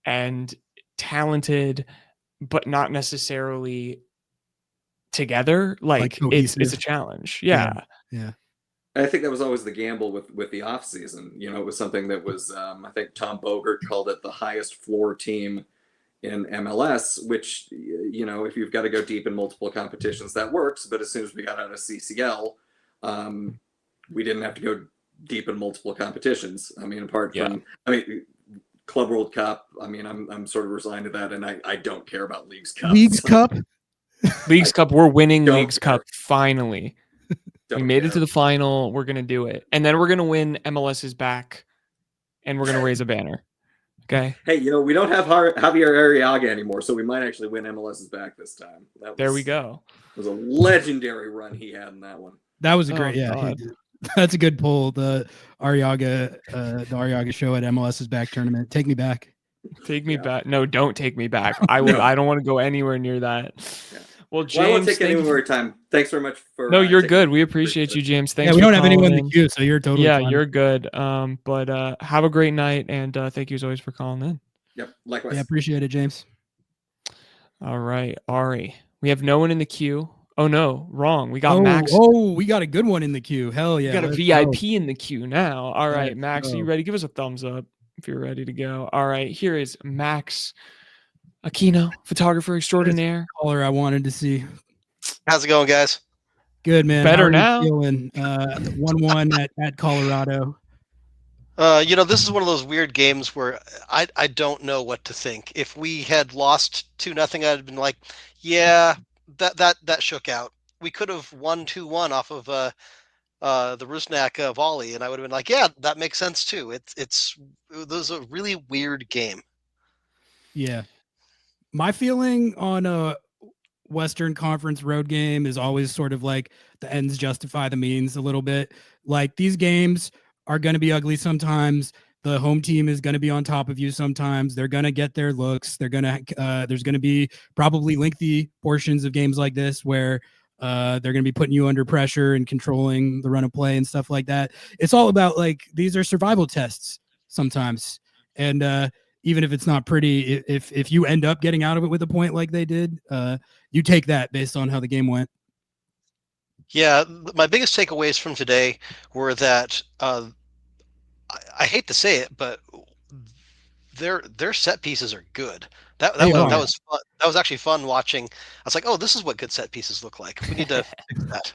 and talented, but not necessarily together, like it's a challenge. Yeah.
I think that was always the gamble with the off season. You know, it was something that was I think Tom Bogert called it the highest floor team in MLS, which, you know, if you've got to go deep in multiple competitions, that works. But as soon as we got out of CCL, we didn't have to go deep in multiple competitions. I mean, Club World Cup. I mean, I'm sort of resigned to that, and I don't care about Leagues Cup.
Leagues Cup. We're winning Leagues Cup finally. We made it to the final. We're gonna do it, and then we're gonna win MLS's back, and we're gonna raise a banner. Okay.
Hey, you know, we don't have Javier Arriaga anymore, so we might actually win MLS's back this time.
There we go.
It was a legendary run he had in that one.
That was a great, that's a good pull. The Arriaga show at MLS's back tournament. Take me back.
Take me back. No, don't take me back. I don't want to go anywhere near that. Yeah. Well, James,
I won't take any more time. Thanks very much for.
No, you're good. We appreciate you, James. Thanks.
Yeah, we don't have anyone in the queue, so you're totally.
Yeah,
fine.
You're good. But have a great night, and thank you as always for calling in.
Yep, likewise.
Yeah, appreciate it, James.
All right, Ari. We have no one in the queue. Oh no, wrong. We got Max.
Oh, we got a good one in the queue. Hell yeah.
We got a VIP in the queue now. All right, Max, are you ready? Give us a thumbs up if you're ready to go. All right, here is Max Aquino, photographer extraordinaire.
Caller I wanted to see.
How's it going, guys?
Good, man.
Better now.
1-1 at Colorado.
You know, this is one of those weird games where I don't know what to think. If we had lost 2-0, I'd have been like, yeah, that shook out. We could have won 2-1 off of the Rusnak volley, and I would have been like, yeah, that makes sense too. It was a really weird game.
Yeah. My feeling on a Western Conference road game is always sort of like the ends justify the means a little bit. Like these games are going to be ugly sometimes. The home team is going to be on top of you sometimes. They're going to get their looks. There's going to be probably lengthy portions of games like this where they're going to be putting you under pressure and controlling the run of play and stuff like that. It's all about like, these are survival tests sometimes. And even if it's not pretty, if you end up getting out of it with a point like they did, you take that based on how the game went.
Yeah, my biggest takeaways from today were that I hate to say it, but their set pieces are good. That was fun. That was actually fun watching. I was like, oh, this is what good set pieces look like. We need to fix that.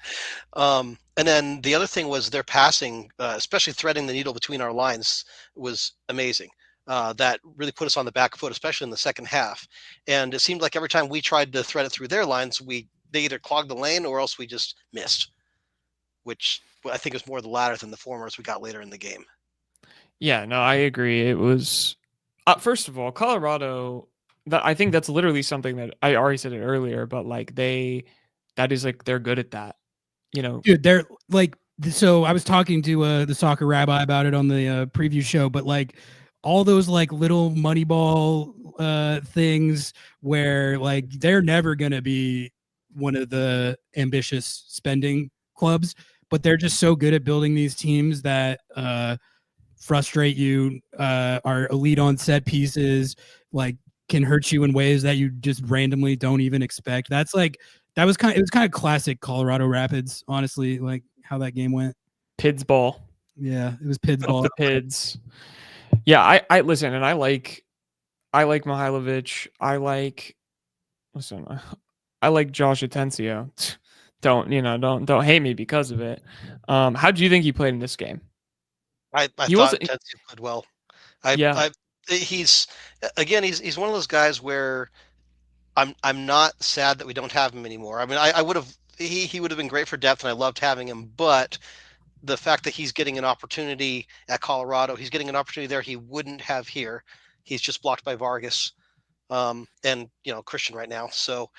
And then the other thing was their passing, especially threading the needle between our lines, was amazing. That really put us on the back foot, especially in the second half. And it seemed like every time we tried to thread it through their lines, they either clogged the lane or else we just missed, which I think was more the latter than the former as we got later in the game.
Yeah, no, I agree. It was, first of all, Colorado, I think that's literally something that I already said it earlier, but like they're good at that, you know.
Dude, they're like, so I was talking to the soccer rabbi about it on the preview show, but like all those like little money ball things where like they're never going to be one of the ambitious spending clubs, but they're just so good at building these teams that frustrate you, are elite on set pieces, like can hurt you in ways that you just randomly don't even expect. It was kind of classic Colorado Rapids, honestly, like how that game went.
Pids ball.
Yeah, it was Pids ball.
The Pids. Yeah, I listen, and I like Mihailovic. I like Josh Atencio. Don't hate me because of it. How do you think he played in this game?
I thought Atencio played well. He's one of those guys where I'm not sad that we don't have him anymore. I mean, I would have he would have been great for depth, and I loved having him. But the fact that he's getting an opportunity at Colorado, he's getting an opportunity there he wouldn't have here. He's just blocked by Vargas, and Christian right now. So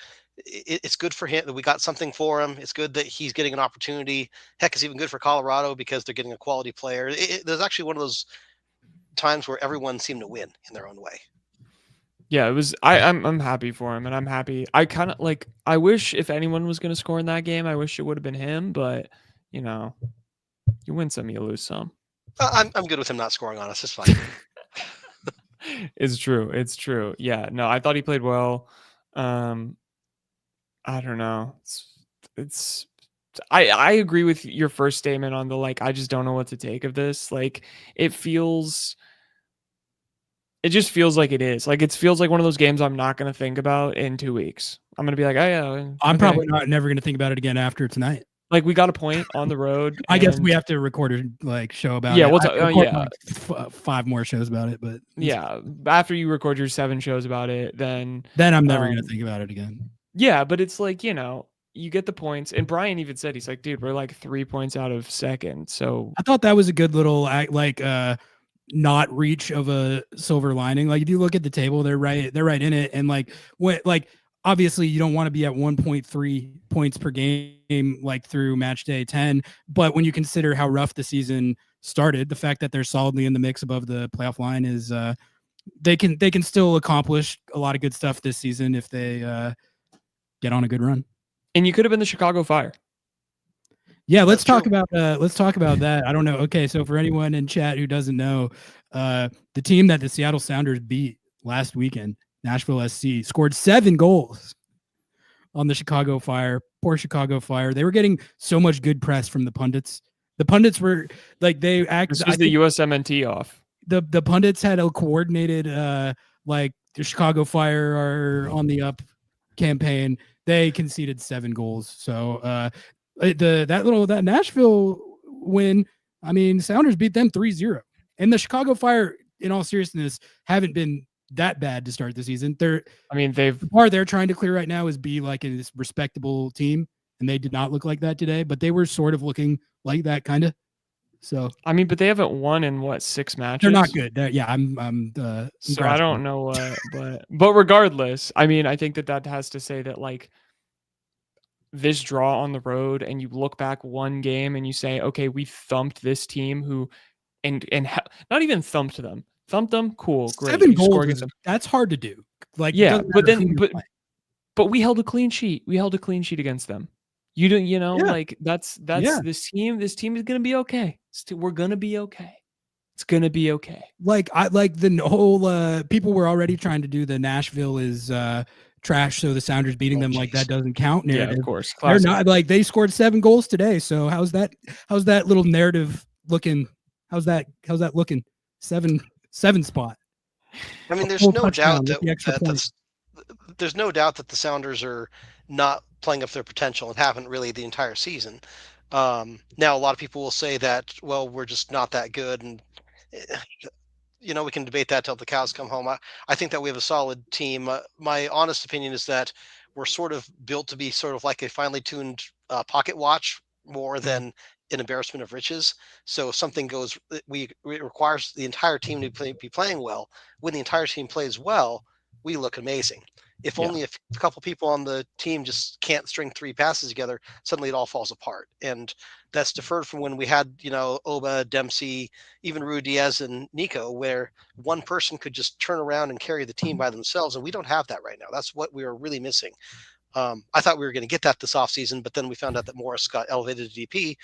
it's good for him that we got something for him. It's good that he's getting an opportunity. Heck, it's even good for Colorado because they're getting a quality player. There's actually one of those times where everyone seemed to win in their own way.
Yeah, it was. I'm happy for him, and I'm happy. I kind of like. I wish if anyone was going to score in that game, I wish it would have been him. But you win some, you lose some.
I'm good with him not scoring on us. It's fine.
It's true. It's true. Yeah. No, I thought he played well. I don't know. I agree with your first statement on the I just don't know what to take of this. It just feels like it is. It feels like one of those games I'm not going to think about in 2 weeks. I'm going to be like, oh yeah.
I'm
okay.
probably never going to think about it again after tonight.
We got a point on the road.
I guess we have to record a show about it.
Yeah, we'll
5 more shows about it, but
yeah, after you record your 7 shows about it, then
I'm never going to think about it again.
Yeah, but it's you get the points, and Brian even said, he's like, dude, we're 3 points out of second. So
I thought that was a good little not reach of a silver lining. If you look at the table, they're right in it, and obviously you don't want to be at 1.3 points per game through match day 10, but when you consider how rough the season started, the fact that they're solidly in the mix above the playoff line is they can still accomplish a lot of good stuff this season if they get on a good run.
And you could have been the Chicago Fire.
Yeah, let's talk about that. I don't know. Okay, so for anyone in chat who doesn't know, the team that the Seattle Sounders beat last weekend, Nashville SC, scored 7 goals on the Chicago Fire. Poor Chicago Fire. They were getting so much good press from the pundits. The pundits were
This was the USMNT off.
The pundits had a coordinated the Chicago Fire are on the up campaign. They conceded 7 goals. So that Nashville win, I mean, Sounders beat them 3-0. And the Chicago Fire, in all seriousness, haven't been that bad to start the season. The bar they're trying to clear right now is be a respectable team, and they did not look like that today, but they were sort of looking like that kind of. So
but they haven't won in 6 matches.
They're not good.
So I don't know but regardless, I think that has to say that this draw on the road, and you look back one game and you say, okay, we thumped this team who and not even thumped them. Thumped them, cool, great.
7 goals, that's hard to do.
But we held a clean sheet. We held a clean sheet against them. That's this team. This team is gonna be okay. We're gonna be okay. It's gonna be okay.
The whole people were already trying to do the Nashville is trash, so the Sounders beating them that doesn't count narrative.
Yeah, of course.
They're not they scored 7 goals today. So how's that little narrative looking? How's that looking? 7 spot.
There's no doubt there's no doubt that the Sounders are not playing up their potential and haven't really the entire season. Now a lot of people will say that, well, we're just not that good, and we can debate that till the cows come home. I think that we have a solid team. My honest opinion is that we're sort of built to be sort of like a finely tuned pocket watch more than an embarrassment of riches. So if something goes, it requires the entire team to be playing well. When the entire team plays well, we look amazing. If only a couple people on the team just can't string 3 passes together, suddenly it all falls apart. And that's deferred from when we had, Oba, Dempsey, even Rui Diaz and Nico, where one person could just turn around and carry the team by themselves. And we don't have that right now. That's what we are really missing. I thought we were going to get that this offseason, but then we found out that Morris got elevated to DP.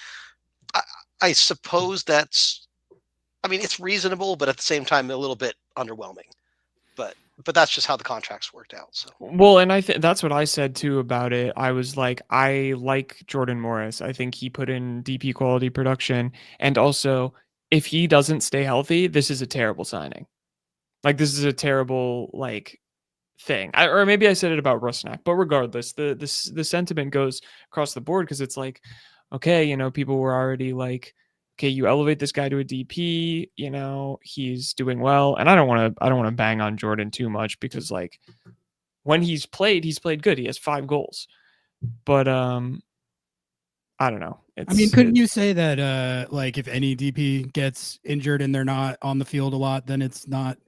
I suppose it's reasonable, but at the same time, a little bit underwhelming. But that's just how the contracts worked out. So
well, and I think that's what I said too about it. I was like, I like Jordan Morris. I think he put in DP quality production, and also if he doesn't stay healthy, this is a terrible signing. This is a terrible thing. Or maybe I said it about Rusnak, but regardless, the sentiment goes across the board because it's okay, people were already okay, you elevate this guy to a DP, he's doing well. And I don't want to bang on Jordan too much because when he's played good. He has 5 goals. But I don't know.
I mean, couldn't you say that like if any DP gets injured and they're not on the field a lot, then it's not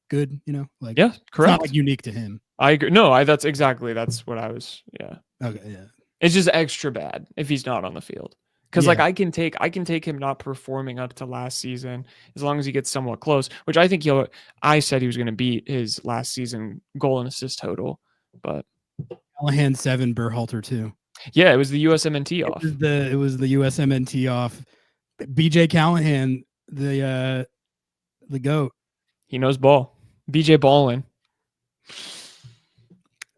good, you know? Like
Yeah,
it's
correct.
not like unique to him.
I agree. No, that's what I was. Yeah.
Okay, yeah.
It's just extra bad if he's not on the field. Because like I can take him not performing up to last season as long as he gets somewhat close, which I think I said he was going to beat his last season goal and assist total, but
Callahan 7, Berhalter 2.
Yeah, it was the USMNT off.
It was the USMNT off. BJ Callahan, the GOAT.
He knows ball. BJ Ballin.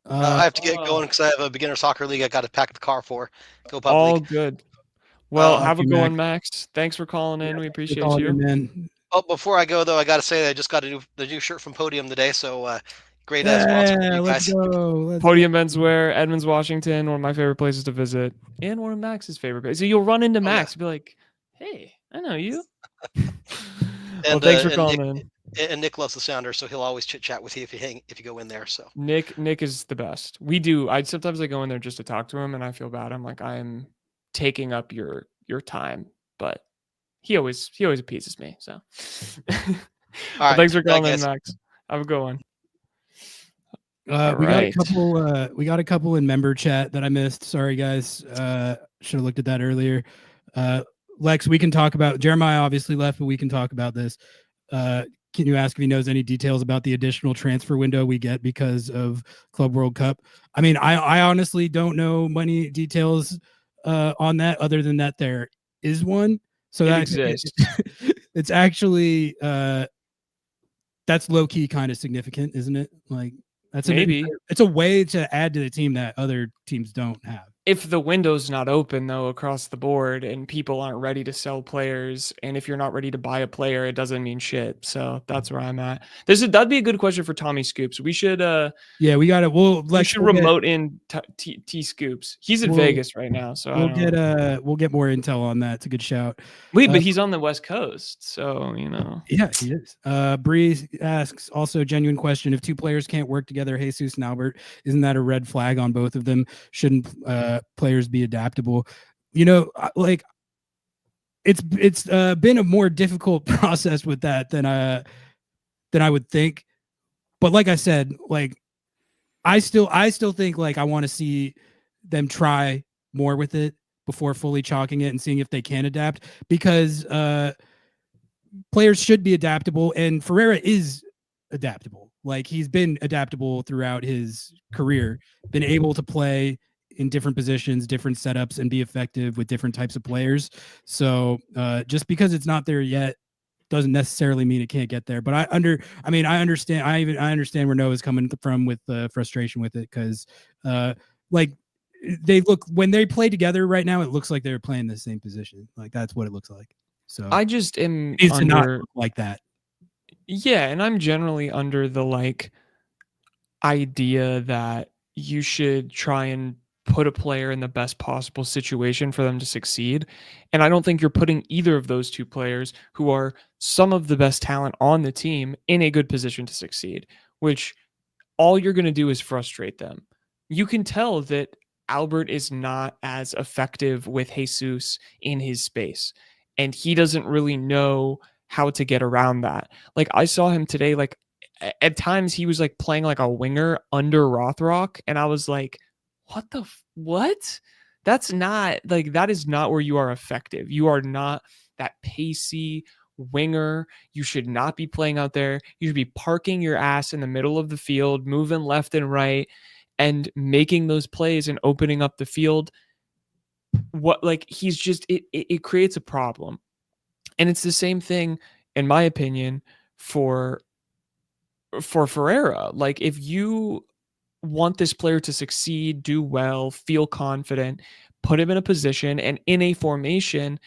I have to get going because I have a beginner soccer league I got to pack the car for. Go pub
all
league.
good. Well, have a
you,
good one, Max. Thanks for calling in. We appreciate you.
Man.
Oh, before I go though, I got to say that I just got the new shirt from Podium today. So great sponsor for you
let's
guys.
go.
Podium Menswear, Edmonds, Washington, one of my favorite places to visit, and one of Max's favorite places. So you'll run into Max and be like, "Hey, I know you." Well, thanks for calling in.
And Nick loves the Sounder, so he'll always chit chat with you if you go in there. So
Nick is the best. We do. Sometimes I go in there just to talk to him, and I feel bad. I'm like, I am taking up your time, but he always appeases me. So, well, thanks for calling in, Max. Have a good one.
We got a couple in member chat that I missed. Sorry, guys. Should have looked at that earlier. Lex, we can talk about Jeremiah. Obviously left, but we can talk about this. Can you ask if he knows any details about the additional transfer window we get because of Club World Cup? I mean, I honestly don't know many details on that other than that there is one. So that exists. It's actually that's low key kind of significant, isn't it? Like that's it's a way to add to the team that other teams don't have.
If the window's not open though across the board and people aren't ready to sell players, and if you're not ready to buy a player, it doesn't mean shit. So that's where I'm at. That'd be a good question for Tommy Scoops. We should
we got it.
We should remote in T Scoops. He's in Vegas right now, so
we'll get more intel on that. It's a good shout.
Wait, but he's on the West Coast, so you know.
Yeah, he is. Bree asks also a genuine question: if two players can't work together, Jesus and Albert, isn't that a red flag on both of them? Shouldn't players be adaptable? You know, like it's been a more difficult process with that than I would think. But like I said, like I still think like I want to see them try more with it before fully chalking it and seeing if they can adapt, because players should be adaptable, and Ferreira is adaptable. Like he's been adaptable throughout his career, been able to play in different positions, different setups, and be effective with different types of players. So just because it's not there yet doesn't necessarily mean it can't get there. But I understand. I understand where Noah's coming from with the frustration with it, because like when they play together right now, it looks like they're playing the same position. Like that's what it looks like. So
I just am
needs to not look like that.
Yeah, and I'm generally under the like idea that you should try and put a player in the best possible situation for them to succeed. And I don't think you're putting either of those two players, who are some of the best talent on the team, in a good position to succeed, which all you're going to do is frustrate them. You can tell that Albert is not as effective with Jesus in his space, and he doesn't really know how to get around that. Like I saw him today, like at times he was like playing like a winger under Rothrock, and I was like, what? That's not like, that is not where you are effective. You are not that pacey winger. You should not be playing out there. You should be parking your ass in the middle of the field, moving left and right, and making those plays and opening up the field. He's just, it creates a problem. And it's the same thing, in my opinion, for Ferreira. Like if you want this player to succeed, do well, feel confident, put him in a position and in a formation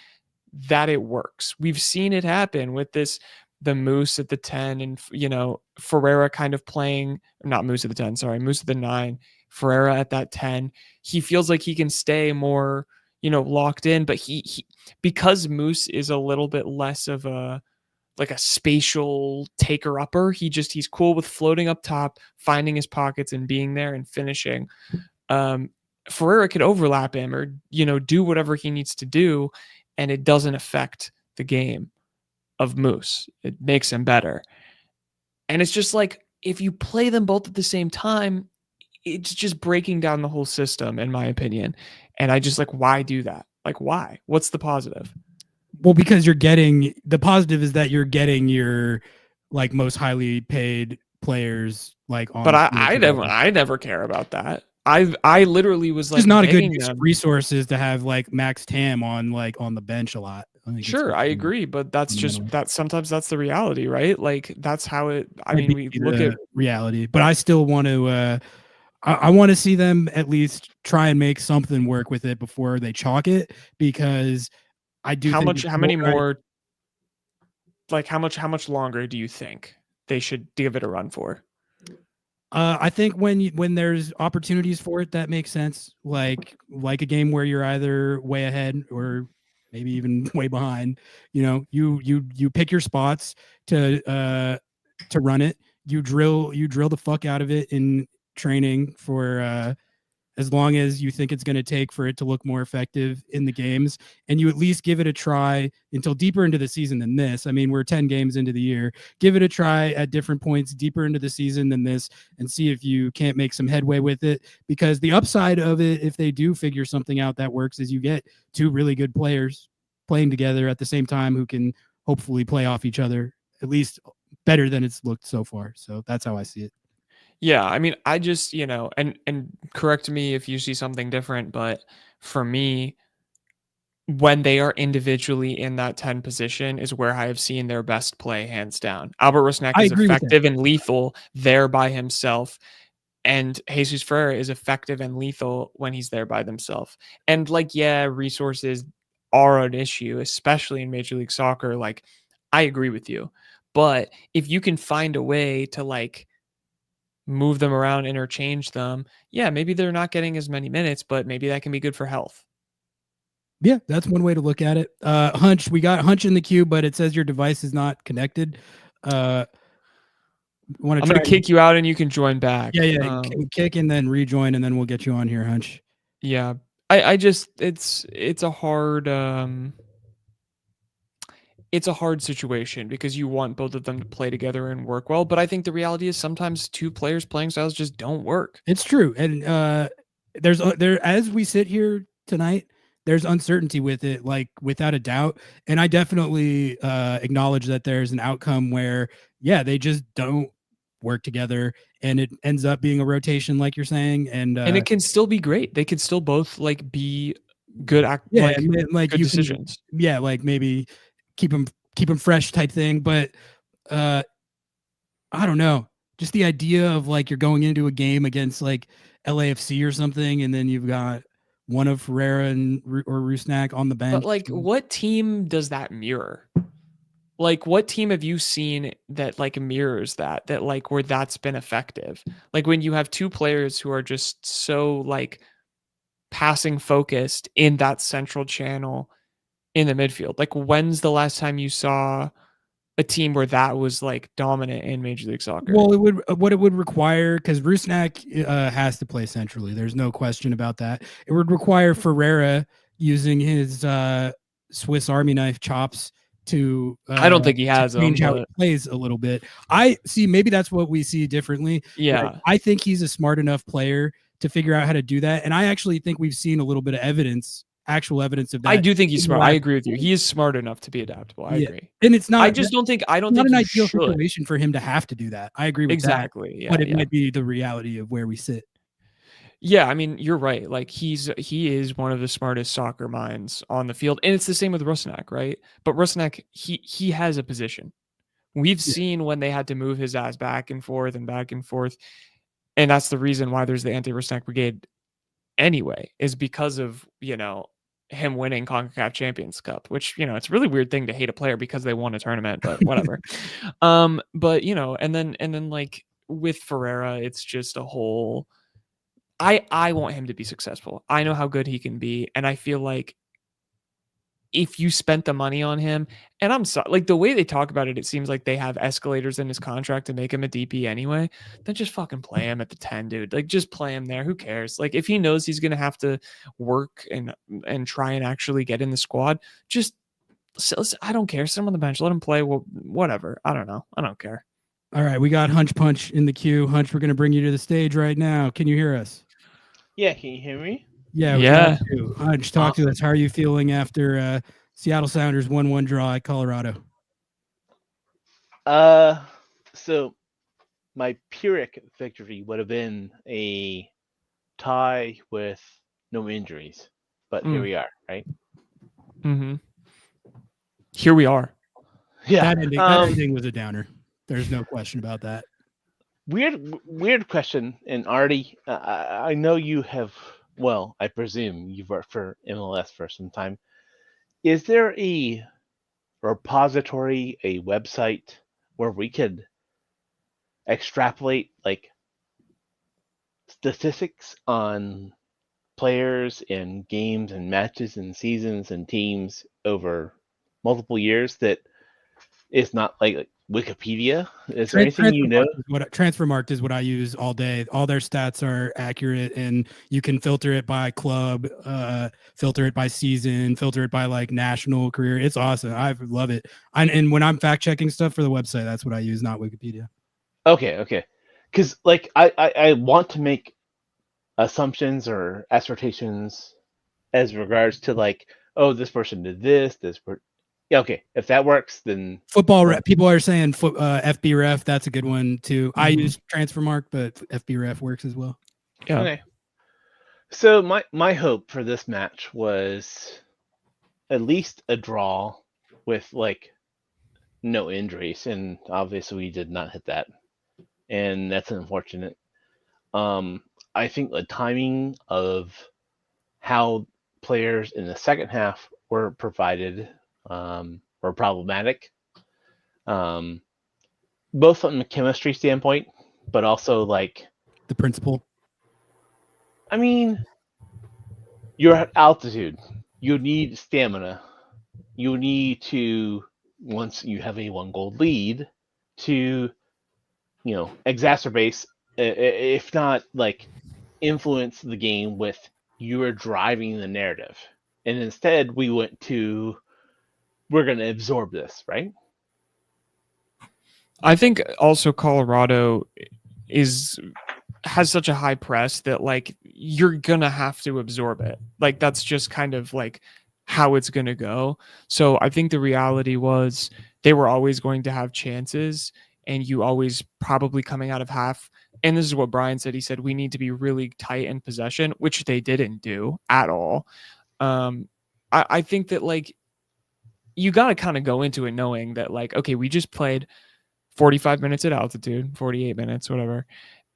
that it works. We've seen it happen with the Moose at the 10, and Ferreira kind of playing, not Moose at the 10, sorry, Moose at the 9, Ferreira at that 10. He feels like he can stay more, locked in, but he because Moose is a little bit less of a spatial taker upper. He's cool with floating up top, finding his pockets and being there and finishing. Ferreira could overlap him or, do whatever he needs to do, and it doesn't affect the game of Moose. It makes him better. And it's just like, if you play them both at the same time, it's just breaking down the whole system, in my opinion. And I just like, why do that? Like, why? What's the positive?
Well, because the positive is that you're getting your like most highly paid players like on.
But
the field together.
I never care about that. I literally was like,
It's not a good
begging
use of
them.
resources to have like Max Tam on the bench a lot.
Sure, I agree, but that's just that sometimes that's the reality, right? Like that's how it. I mean, we look at
reality, but I still want to. I want to see them at least try and make something work with it before they chalk it, because I do.
How
think
much? How many more? Like how much longer do you think they should give it a run for?
I think when there's opportunities for it, that makes sense. Like a game where you're either way ahead or maybe even way behind. You pick your spots to run it. You drill the fuck out of it in training for as long as you think it's going to take for it to look more effective in the games, and you at least give it a try until deeper into the season than this. I mean, we're 10 games into the year. Give it a try at different points deeper into the season than this and see if you can't make some headway with it, because the upside of it, if they do figure something out that works, is you get two really good players playing together at the same time who can hopefully play off each other, at least better than it's looked so far. So that's how I see it.
Yeah, I mean, I just, and correct me if you see something different, but for me, when they are individually in that 10 position is where I have seen their best play, hands down. Albert Rusnak
I
is
agree with that.
effective and lethal there by himself, and Jesus Ferreira is effective and lethal when he's there by themselves. And like, yeah, resources are an issue, especially in Major League Soccer. Like, I agree with you. But if you can find a way to like move them around, interchange them, yeah, maybe they're not getting as many minutes, but maybe that can be good for health.
Yeah, that's one way to look at it. Hunch, we got Hunch in the queue, but it says your device is not connected.
I'm going to kick you out and you can join back.
Yeah. Kick and then rejoin, and then we'll get you on here, Hunch.
Yeah. I just, it's a hard, it's a hard situation because you want both of them to play together and work well. But I think the reality is sometimes two players playing styles just don't work.
It's true. And there, as we sit here tonight, there's uncertainty with it, like without a doubt. And I definitely acknowledge that there's an outcome where, yeah, they just don't work together and it ends up being a rotation, like you're saying. And
it can still be great. They could still both like be good,
like
good decisions.
Like maybe keep them fresh type thing. But I don't know. Just the idea of like you're going into a game against like LAFC or something, and then you've got one of Ferreira or Rusnak on the bench.
But like, what team does that mirror? Like, what team have you seen that like mirrors that like where that's been effective? Like when you have two players who are just so like passing focused in that central channel in the midfield. Like, when's the last time you saw a team where that was like dominant in Major League Soccer?
Well, what it would require, because Rusnak has to play centrally. There's no question about that. It would require Ferreira using his Swiss Army knife chops to
I don't think he has
change
them,
how he plays a little bit. I see. Maybe that's what we see differently.
Yeah,
like, I think he's a smart enough player to figure out how to do that, and I actually think we've seen a little bit of actual evidence of that.
I do think he's smart. I agree with you. He is smart enough to be adaptable. I agree.
And it's not.
I don't think
an ideal situation for him to have to do that. I agree with
exactly.
that.
Yeah,
but it might be the reality of where we sit.
Yeah, I mean, you're right. Like he is one of the smartest soccer minds on the field, and it's the same with Rusnak, right? But Rusnak, he has a position. We've seen when they had to move his ass back and forth, and that's the reason why there's the anti-Rusnak brigade anyway, is because of him winning CONCACAF Champions Cup, which it's a really weird thing to hate a player because they won a tournament, but whatever. But and then like with Ferreira, it's just a whole. I want him to be successful. I know how good he can be, and I feel like if you spent the money on him, and I'm sorry, like the way they talk about it, it seems like they have escalators in his contract to make him a DP anyway. Then just fucking play him at the 10, dude. Like just play him there. Who cares? Like if he knows he's gonna have to work and try and actually get in the squad, just I don't care. Sit him on the bench. Let him play. Well, whatever. I don't know. I don't care.
All right, we got Hunch Punch in the queue. Hunch, we're gonna bring you to the stage right now. Can you hear us?
Yeah, can you hear me?
Yeah, we got you. Hunch, talk to us. How are you feeling after Seattle Sounders 1-1 draw at Colorado?
So my Pyrrhic victory would have been a tie with no injuries, but here we are, right?
Mm-hmm. Here we are.
Yeah,
that ending was a downer. There's no question about that.
Weird question. And Artie, I know you have. Well, I presume you've worked for MLS for some time. Is there a repository, a website where we could extrapolate like statistics on players and games and matches and seasons and teams over multiple years that is not like Wikipedia? Is there anything you know?
Transfermarkt is what I use all day. All their stats are accurate, and you can filter it by club, filter it by season, filter it by like national career. It's awesome. I love it. And when I'm fact checking stuff for the website, that's what I use, not Wikipedia.
Okay. Because like I want to make assumptions or assertions as regards to like, oh, this person did this. Yeah, okay. If that works, then
football ref, people are saying FB Ref. That's a good one too. I use Transfermarkt, but FB Ref works as well.
Yeah.
Okay. So my hope for this match was at least a draw with like no injuries, and obviously we did not hit that, and that's unfortunate. I think the timing of how players in the second half were provided were problematic, both from the chemistry standpoint, but also like
the principle.
I mean, you're at altitude. You need stamina. You need to, once you have a 1-goal lead, to, exacerbate, if not like influence the game with you are driving the narrative. And instead, we went to, we're going to absorb this, right?
I think also Colorado has such a high press that like you're gonna have to absorb it. Like that's just kind of like how it's gonna go. So I think the reality was they were always going to have chances, and you always probably coming out of half. And this is what Brian said. He said we need to be really tight in possession, which they didn't do at all. I think that like you got to kind of go into it knowing that like, okay, we just played 45 minutes at altitude, 48 minutes, whatever.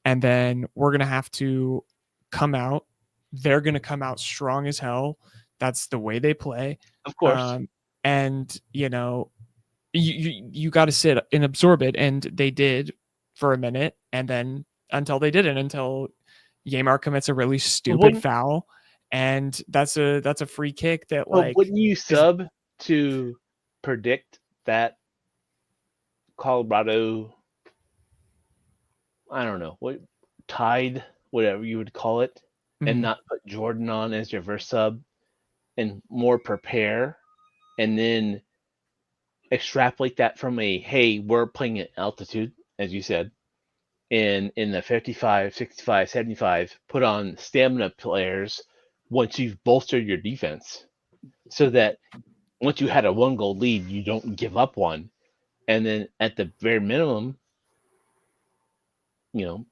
And then we're going to have to come out. They're going to come out strong as hell. That's the way they play.
Of course.
And, you got to sit and absorb it. And they did for a minute. And then until Yamar commits a really stupid foul. And that's a free kick that like.
Wouldn't you sub to predict that Colorado, I don't know, what tied, whatever you would call it, and not put Jordan on as your verse sub and more prepare, and then extrapolate that from hey, we're playing at altitude, as you said, and in the 55, 65, 75, put on stamina players once you've bolstered your defense, so that once you had a 1-goal lead, you don't give up one. And then at the very minimum,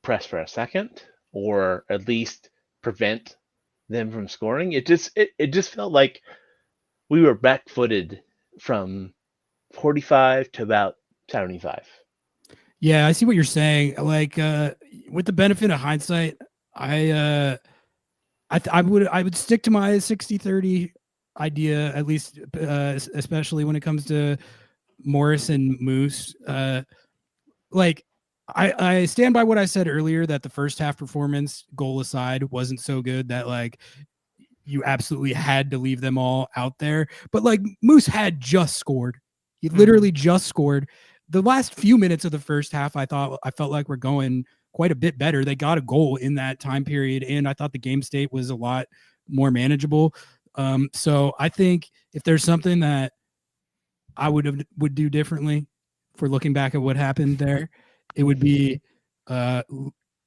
press for a second, or at least prevent them from scoring. It just felt like we were back-footed from 45 to about 75.
Yeah, I see what you're saying. Like with the benefit of hindsight, I would stick to my 60-30 idea, at least especially when it comes to Morris and Moose. Like I stand by what I said earlier, that the first half performance, goal aside, wasn't so good that like you absolutely had to leave them all out there. But like Moose had just scored. He literally just scored. The last few minutes of the first half, I felt like we're going quite a bit better. They got a goal in that time period, and I thought the game state was a lot more manageable. So I think if there's something that I would do differently for looking back at what happened there, it would be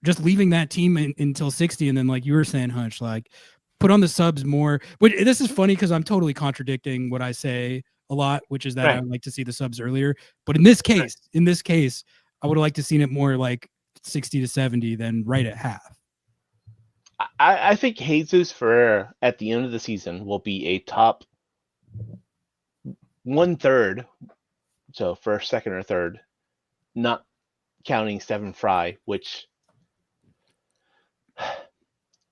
just leaving that team until 60, and then like you were saying, Hunch, like put on the subs more. But this is funny because I'm totally contradicting what I say a lot, which is that I would like to see the subs earlier. But in this case, I would have liked to seen it more like 60 to 70 than right at half.
I think Jesus Ferreira at the end of the season will be a top 1/3, so first, second, or third, not counting Stephen Fry, which,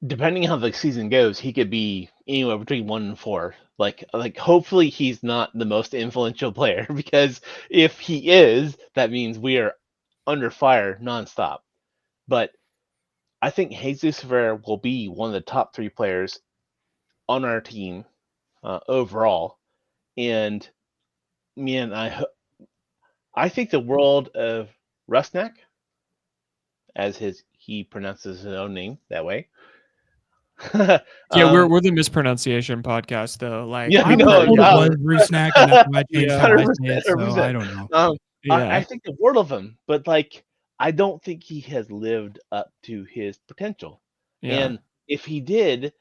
depending how the season goes, he could be anywhere between 1 and 4. Like hopefully he's not the most influential player, because if he is, that means we are under fire nonstop. But I think Jesus Ferreira will be one of the top 3 players on our team overall. And man, I think the world of Rusnak, as he pronounces his own name that way.
Yeah, we're the mispronunciation podcast though. Like,
I was told it was Rusnak, and that's why I changed how I say it. So I don't know.
I think the world of him, but like I don't think he has lived up to his potential.
Yeah.
And if he did,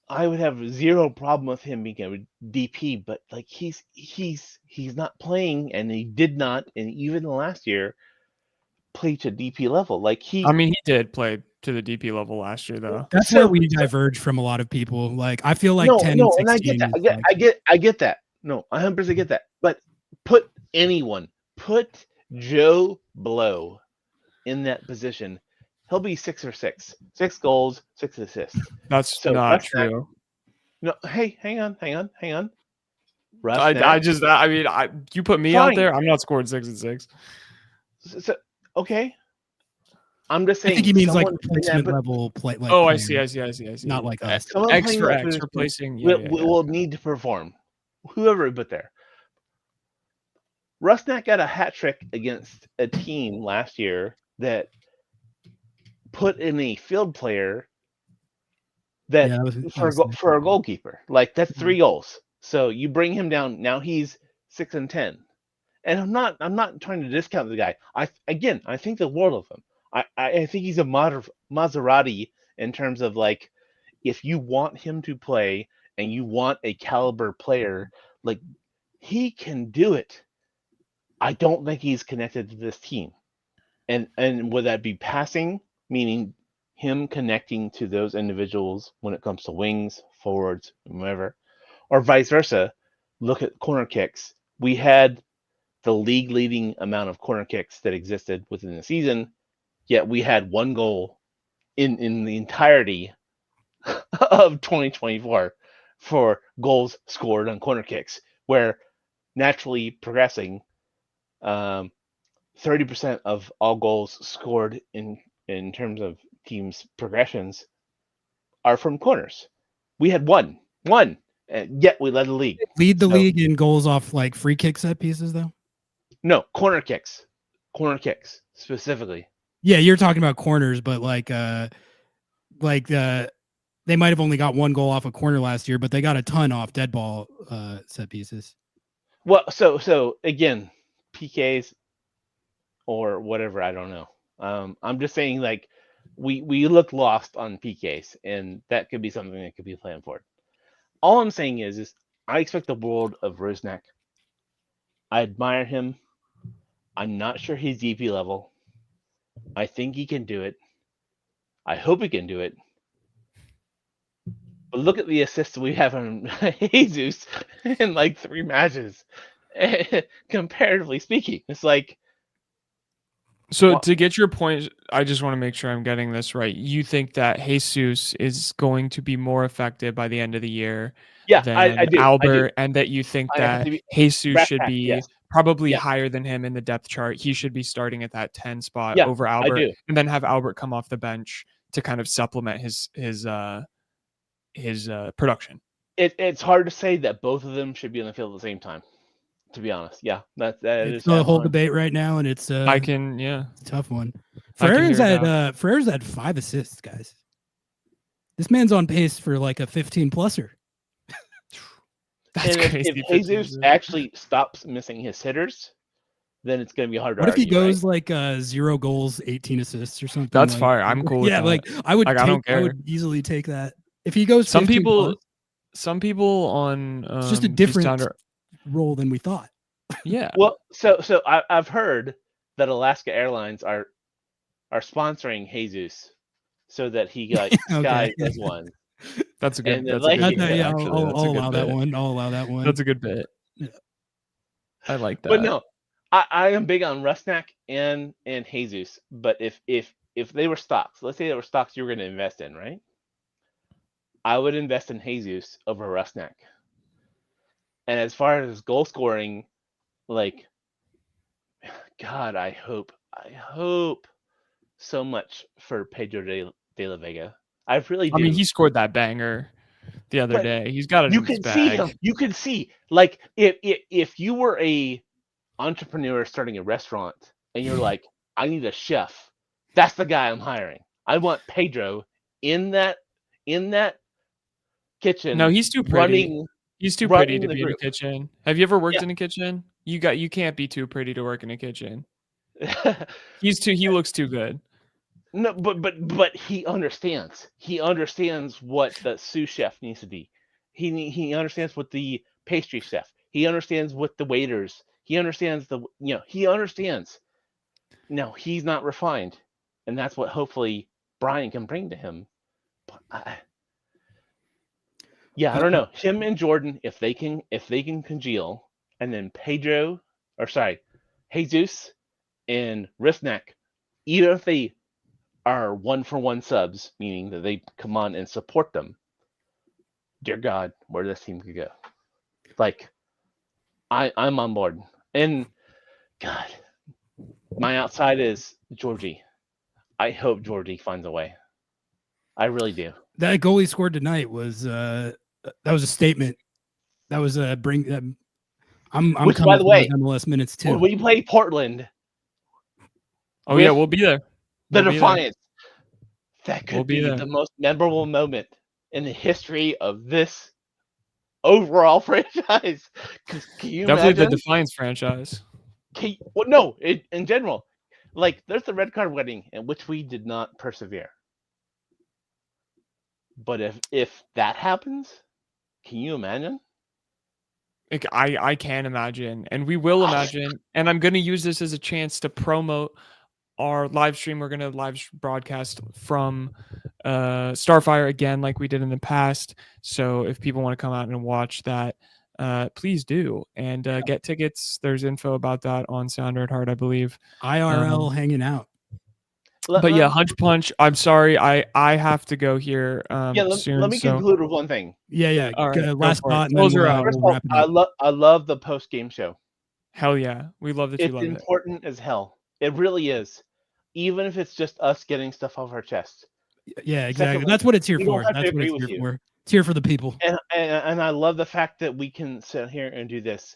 I would have zero problem with him being a DP. But like he's not playing, and he did not, and even last year, play to DP level. Like he
did play to the DP level last year though.
That's where we diverge from a lot of people. Like I feel like 10 and 16
and I get that. I get that. No, I 100% get that. But put Joe Blow in that position, he'll be 6 or 6 goals, 6 assists.
That's not true.
No, hey, hang on.
You put me out there, I'm not scoring 6 and 6.
So okay, I'm just saying.
I think he means like replacement level play. Like
I see.
Not like us.
X for X replacing.
We'll need to perform. Whoever we put there. Rusnak got a hat trick against a team last year that put in a field player that for a goalkeeper. Like that's 3 goals. So you bring him down. Now he's 6 and 10. And I'm not trying to discount the guy. I think the world of him. I think he's a Maserati in terms of like, if you want him to play and you want a caliber player, like he can do it. I don't think he's connected to this team. And would that be passing, meaning him connecting to those individuals when it comes to wings, forwards, whatever, or vice versa? Look at corner kicks. We had the league leading amount of corner kicks that existed within the season, yet we had 1 goal in the entirety of 2024 for goals scored on corner kicks, where naturally progressing, 30% of all goals scored in terms of teams' progressions are from corners. We had one, yet we led the league.
Lead the league in goals off like free kick set pieces, though.
No, corner kicks specifically.
Yeah, you're talking about corners, but they might have only got 1 goal off a corner last year, but they got a ton off dead ball set pieces.
Well, so again, PKs or whatever, I don't know. I'm just saying, like, we look lost on PKs, and that could be something that could be planned for. All I'm saying is I expect the world of Rusnak. I admire him. I'm not sure he's DP level. I think he can do it. I hope he can do it. But look at the assists we have on Jesus in like 3 matches. Comparatively speaking, it's like.
So to get your point, I just want to make sure I'm getting this right. You think that Jesus is going to be more effective by the end of the year than
I do,
Albert, and that you think that Jesus should be probably
yes.
higher than him in the depth chart. He should be starting at that 10 spot over Albert, and then have Albert come off the bench to kind of supplement his his production.
It's hard to say that both of them should be on the field at the same time. To be honest, yeah, that
It's
is
the whole debate right now, and it's
I can
it's a tough one.
Ferrer's
had 5 assists, guys. This man's on pace for like a 15-pluser.
That's
and
crazy.
If Jesus actually stops missing his hitters, then it's going to be hard to
What if he
argue,
goes
right?
like 0 goals, 18 assists or something?
That's
like,
fire. I'm cool with
yeah,
that.
like I would
I don't care.
I would easily take that. If he goes
some
15
people
plus,
on
it's just a
these
different role than we thought.
Yeah.
Well, so I've heard that Alaska Airlines are sponsoring Jesus so that he like skies as one.
That's a good.
And
That's
like,
a good bit.
Yeah,
Actually,
I'll allow that one. I'll allow that one.
That's a good bit.
Yeah.
I like that.
But no, I am big on Rusnak and Jesus. But if they were stocks, let's say they were stocks you were going to invest in, right? I would invest in Jesus over Rusnak. And as far as goal scoring, like, God, I hope so much for Pedro de la Vega. I really do.
I mean, he scored that banger the other day. He's got it in his bag.
See him. You can see, like, if you were a entrepreneur starting a restaurant and you're like, I need a chef, that's the guy I'm hiring. I want Pedro in that kitchen.
No, he's too pretty. He's too pretty to be in a kitchen. Have you ever worked in a kitchen? You can't be too pretty to work in a kitchen. He looks too good.
No, but he understands. He understands what the sous chef needs to be. He understands what the pastry chef. He understands what the waiters. He understands he understands. No, he's not refined, and that's what hopefully Brian can bring to him. But I don't know. Him and Jordan, if they can congeal, and then Jesus and Risnak, even if they are 1-for-1 subs, meaning that they come on and support them, dear God, where this team could go. Like, I'm on board. And God, my outside is Georgie. I hope Georgie finds a way. I really do.
That goal he scored tonight was that was a statement. That was a bring. I'm
Which,
coming
by the way,
MLS minutes too.
When we play Portland.
Oh yeah, we'll be there.
The Defiance. That could be the most memorable moment in the history of this overall franchise. Can you
definitely
imagine?
The Defiance franchise?
In general, like there's the red card wedding in which we did not persevere. But if that happens, can you imagine?
Like, I can imagine, and we will imagine, and I'm going to use this as a chance to promote our live stream. We're going to live broadcast from Starfire again, like we did in the past. So if people want to come out and watch that, please do, and get tickets. There's info about that on Sounder at Heart, I believe.
IRL hanging out.
But yeah, Hunch Punch. I'm sorry, I have to go here. Soon,
let me conclude with one thing.
Yeah.
All right,
last thought.
Close her out.
We'll wrap it up.
I love the post game show.
Hell yeah, we love that you love it.
It's important as hell. It really is. Even if it's just us getting stuff off our chest.
Yeah, exactly. That's what it's here for. That's what it's here for. It's here for the people.
And I love the fact that we can sit here and do this.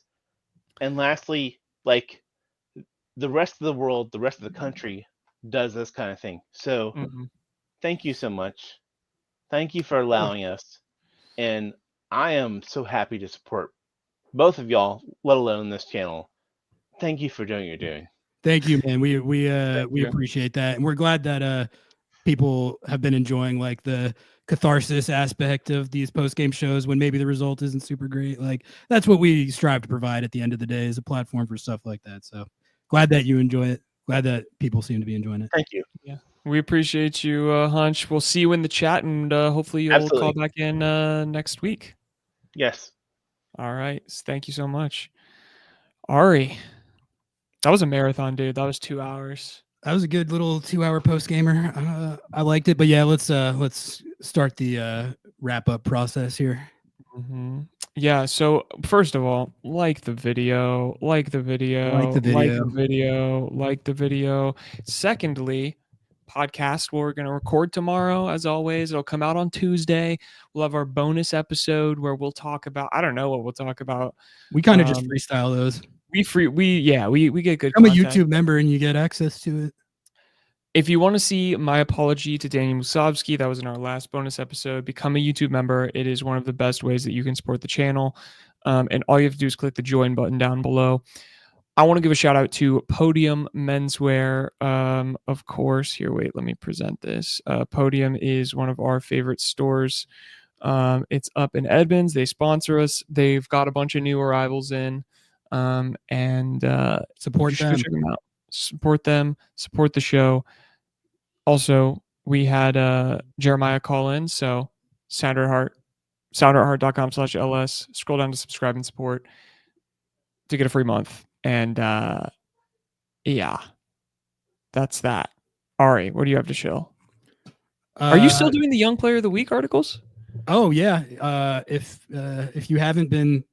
And lastly, like the rest of the world, the rest of the country does this kind of thing. So thank you so much. Thank you for allowing us. And I am so happy to support both of y'all, let alone this channel. Thank you for doing what you're doing.
Thank you, man. We appreciate that. And we're glad that people have been enjoying like the catharsis aspect of these post-game shows when maybe the result isn't super great. Like that's what we strive to provide at the end of the day, is a platform for stuff like that. So glad that you enjoy it. Glad that people seem to be enjoying it.
Thank you.
Yeah, we appreciate you, Hunch. We'll see you in the chat, and hopefully you'll call back in next week.
Yes.
All right. Thank you so much, Ari. That was a marathon, dude. That was 2 hours.
That was a good little 2-hour post gamer. I liked it, but yeah, let's start the wrap up process here.
Yeah. So first of all, like the video. Secondly, podcast we're going to record tomorrow. As always, it'll come out on Tuesday. We'll have our bonus episode where we'll talk about, I don't know what we'll talk about.
We kind of just freestyle those.
We get good
I'm
content.
a YouTube member and you get access to it.
If you want to see my apology to Daniel Musovsky, that was in our last bonus episode, become a YouTube member. It is one of the best ways that you can support the channel. And all you have to do is click the join button down below. I want to give a shout out to Podium Menswear. Of course, here, wait, let me present this. Podium is one of our favorite stores. It's up in Edmonds. They sponsor us. They've got a bunch of new arrivals in. And
support them.
Check them out. Support them. Support the show. Also, we had Jeremiah call in. So sounderheart.com/LS. Scroll down to subscribe and support to get a free month. And yeah, that's that. Ari, what do you have to show? Are you still doing the Young Player of the Week articles?
Oh yeah. If you haven't been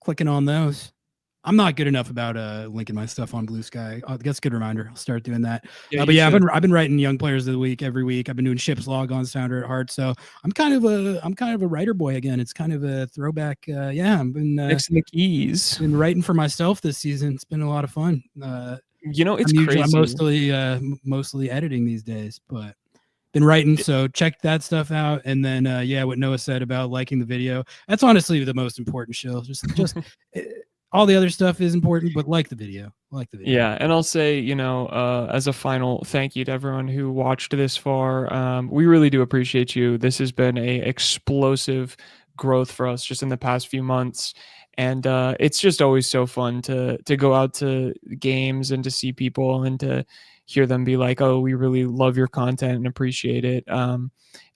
clicking on those, I'm not good enough about linking my stuff on Blue Sky. That's a good reminder. I'll start doing that.
Yeah,
but yeah, I've been writing Young Players of the Week every week. I've been doing Ships Log on Sounder at Heart. So I'm kind of a writer boy again. It's kind of a throwback. I've been
mixing the keys.
Been writing for myself this season. It's been a lot of fun.
It's crazy.
I'm mostly editing these days, but been writing. So check that stuff out. And then what Noah said about liking the video. That's honestly the most important, Shill. Just all the other stuff is important, but like the video.
Yeah, and I'll say, as a final thank you to everyone who watched this far. We really do appreciate you. This has been a explosive growth for us just in the past few months. And it's just always so fun to go out to games and to see people and to hear them be like, oh, we really love your content and appreciate it. I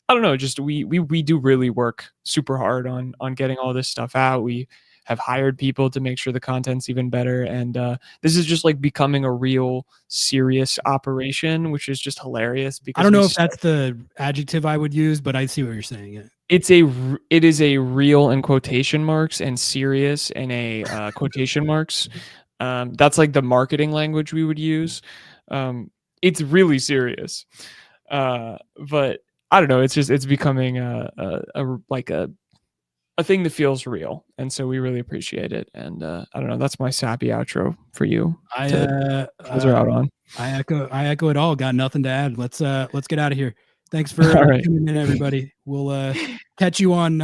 don't know, just we do really work super hard on getting all this stuff out. We have hired people to make sure the content's even better. And this is just like becoming a real serious operation, which is just hilarious. Because
I don't know if that's the adjective I would use, but I see what you're saying.
It is a real in quotation marks and serious in a quotation marks. That's like the marketing language we would use. It's really serious. But I don't know. It's becoming a thing that feels real, and so we really appreciate it. And I don't know, that's my sappy outro for you. Close her out on.
I echo it all. Got nothing to add. Let's get out of here. Thanks for tuning in, everybody. We'll catch you on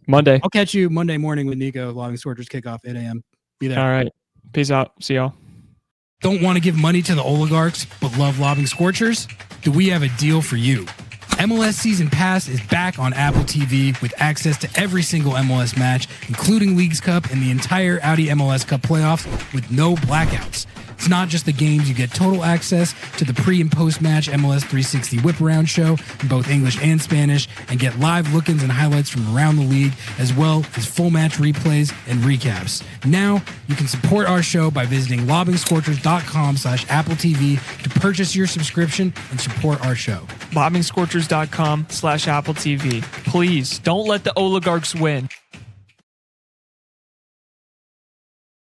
Monday.
I'll catch you Monday morning with Nico. Logging Scorchers kickoff 8 a.m. Be there.
All right. Peace out. See y'all.
Don't want to give money to the oligarchs, but love Lobbing Scorchers? Do we have a deal for you? MLS Season Pass is back on Apple TV with access to every single MLS match, including Leagues Cup and the entire Audi MLS Cup playoffs with no blackouts. It's not just the games, you get total access to the pre- and post-match MLS 360 whip-around show in both English and Spanish, and get live look-ins and highlights from around the league, as well as full match replays and recaps. Now, you can support our show by visiting lobbingscorchers.com/Apple TV to purchase your subscription and support our show.
lobbingscorchers.com/Apple TV. Please, don't let the oligarchs win.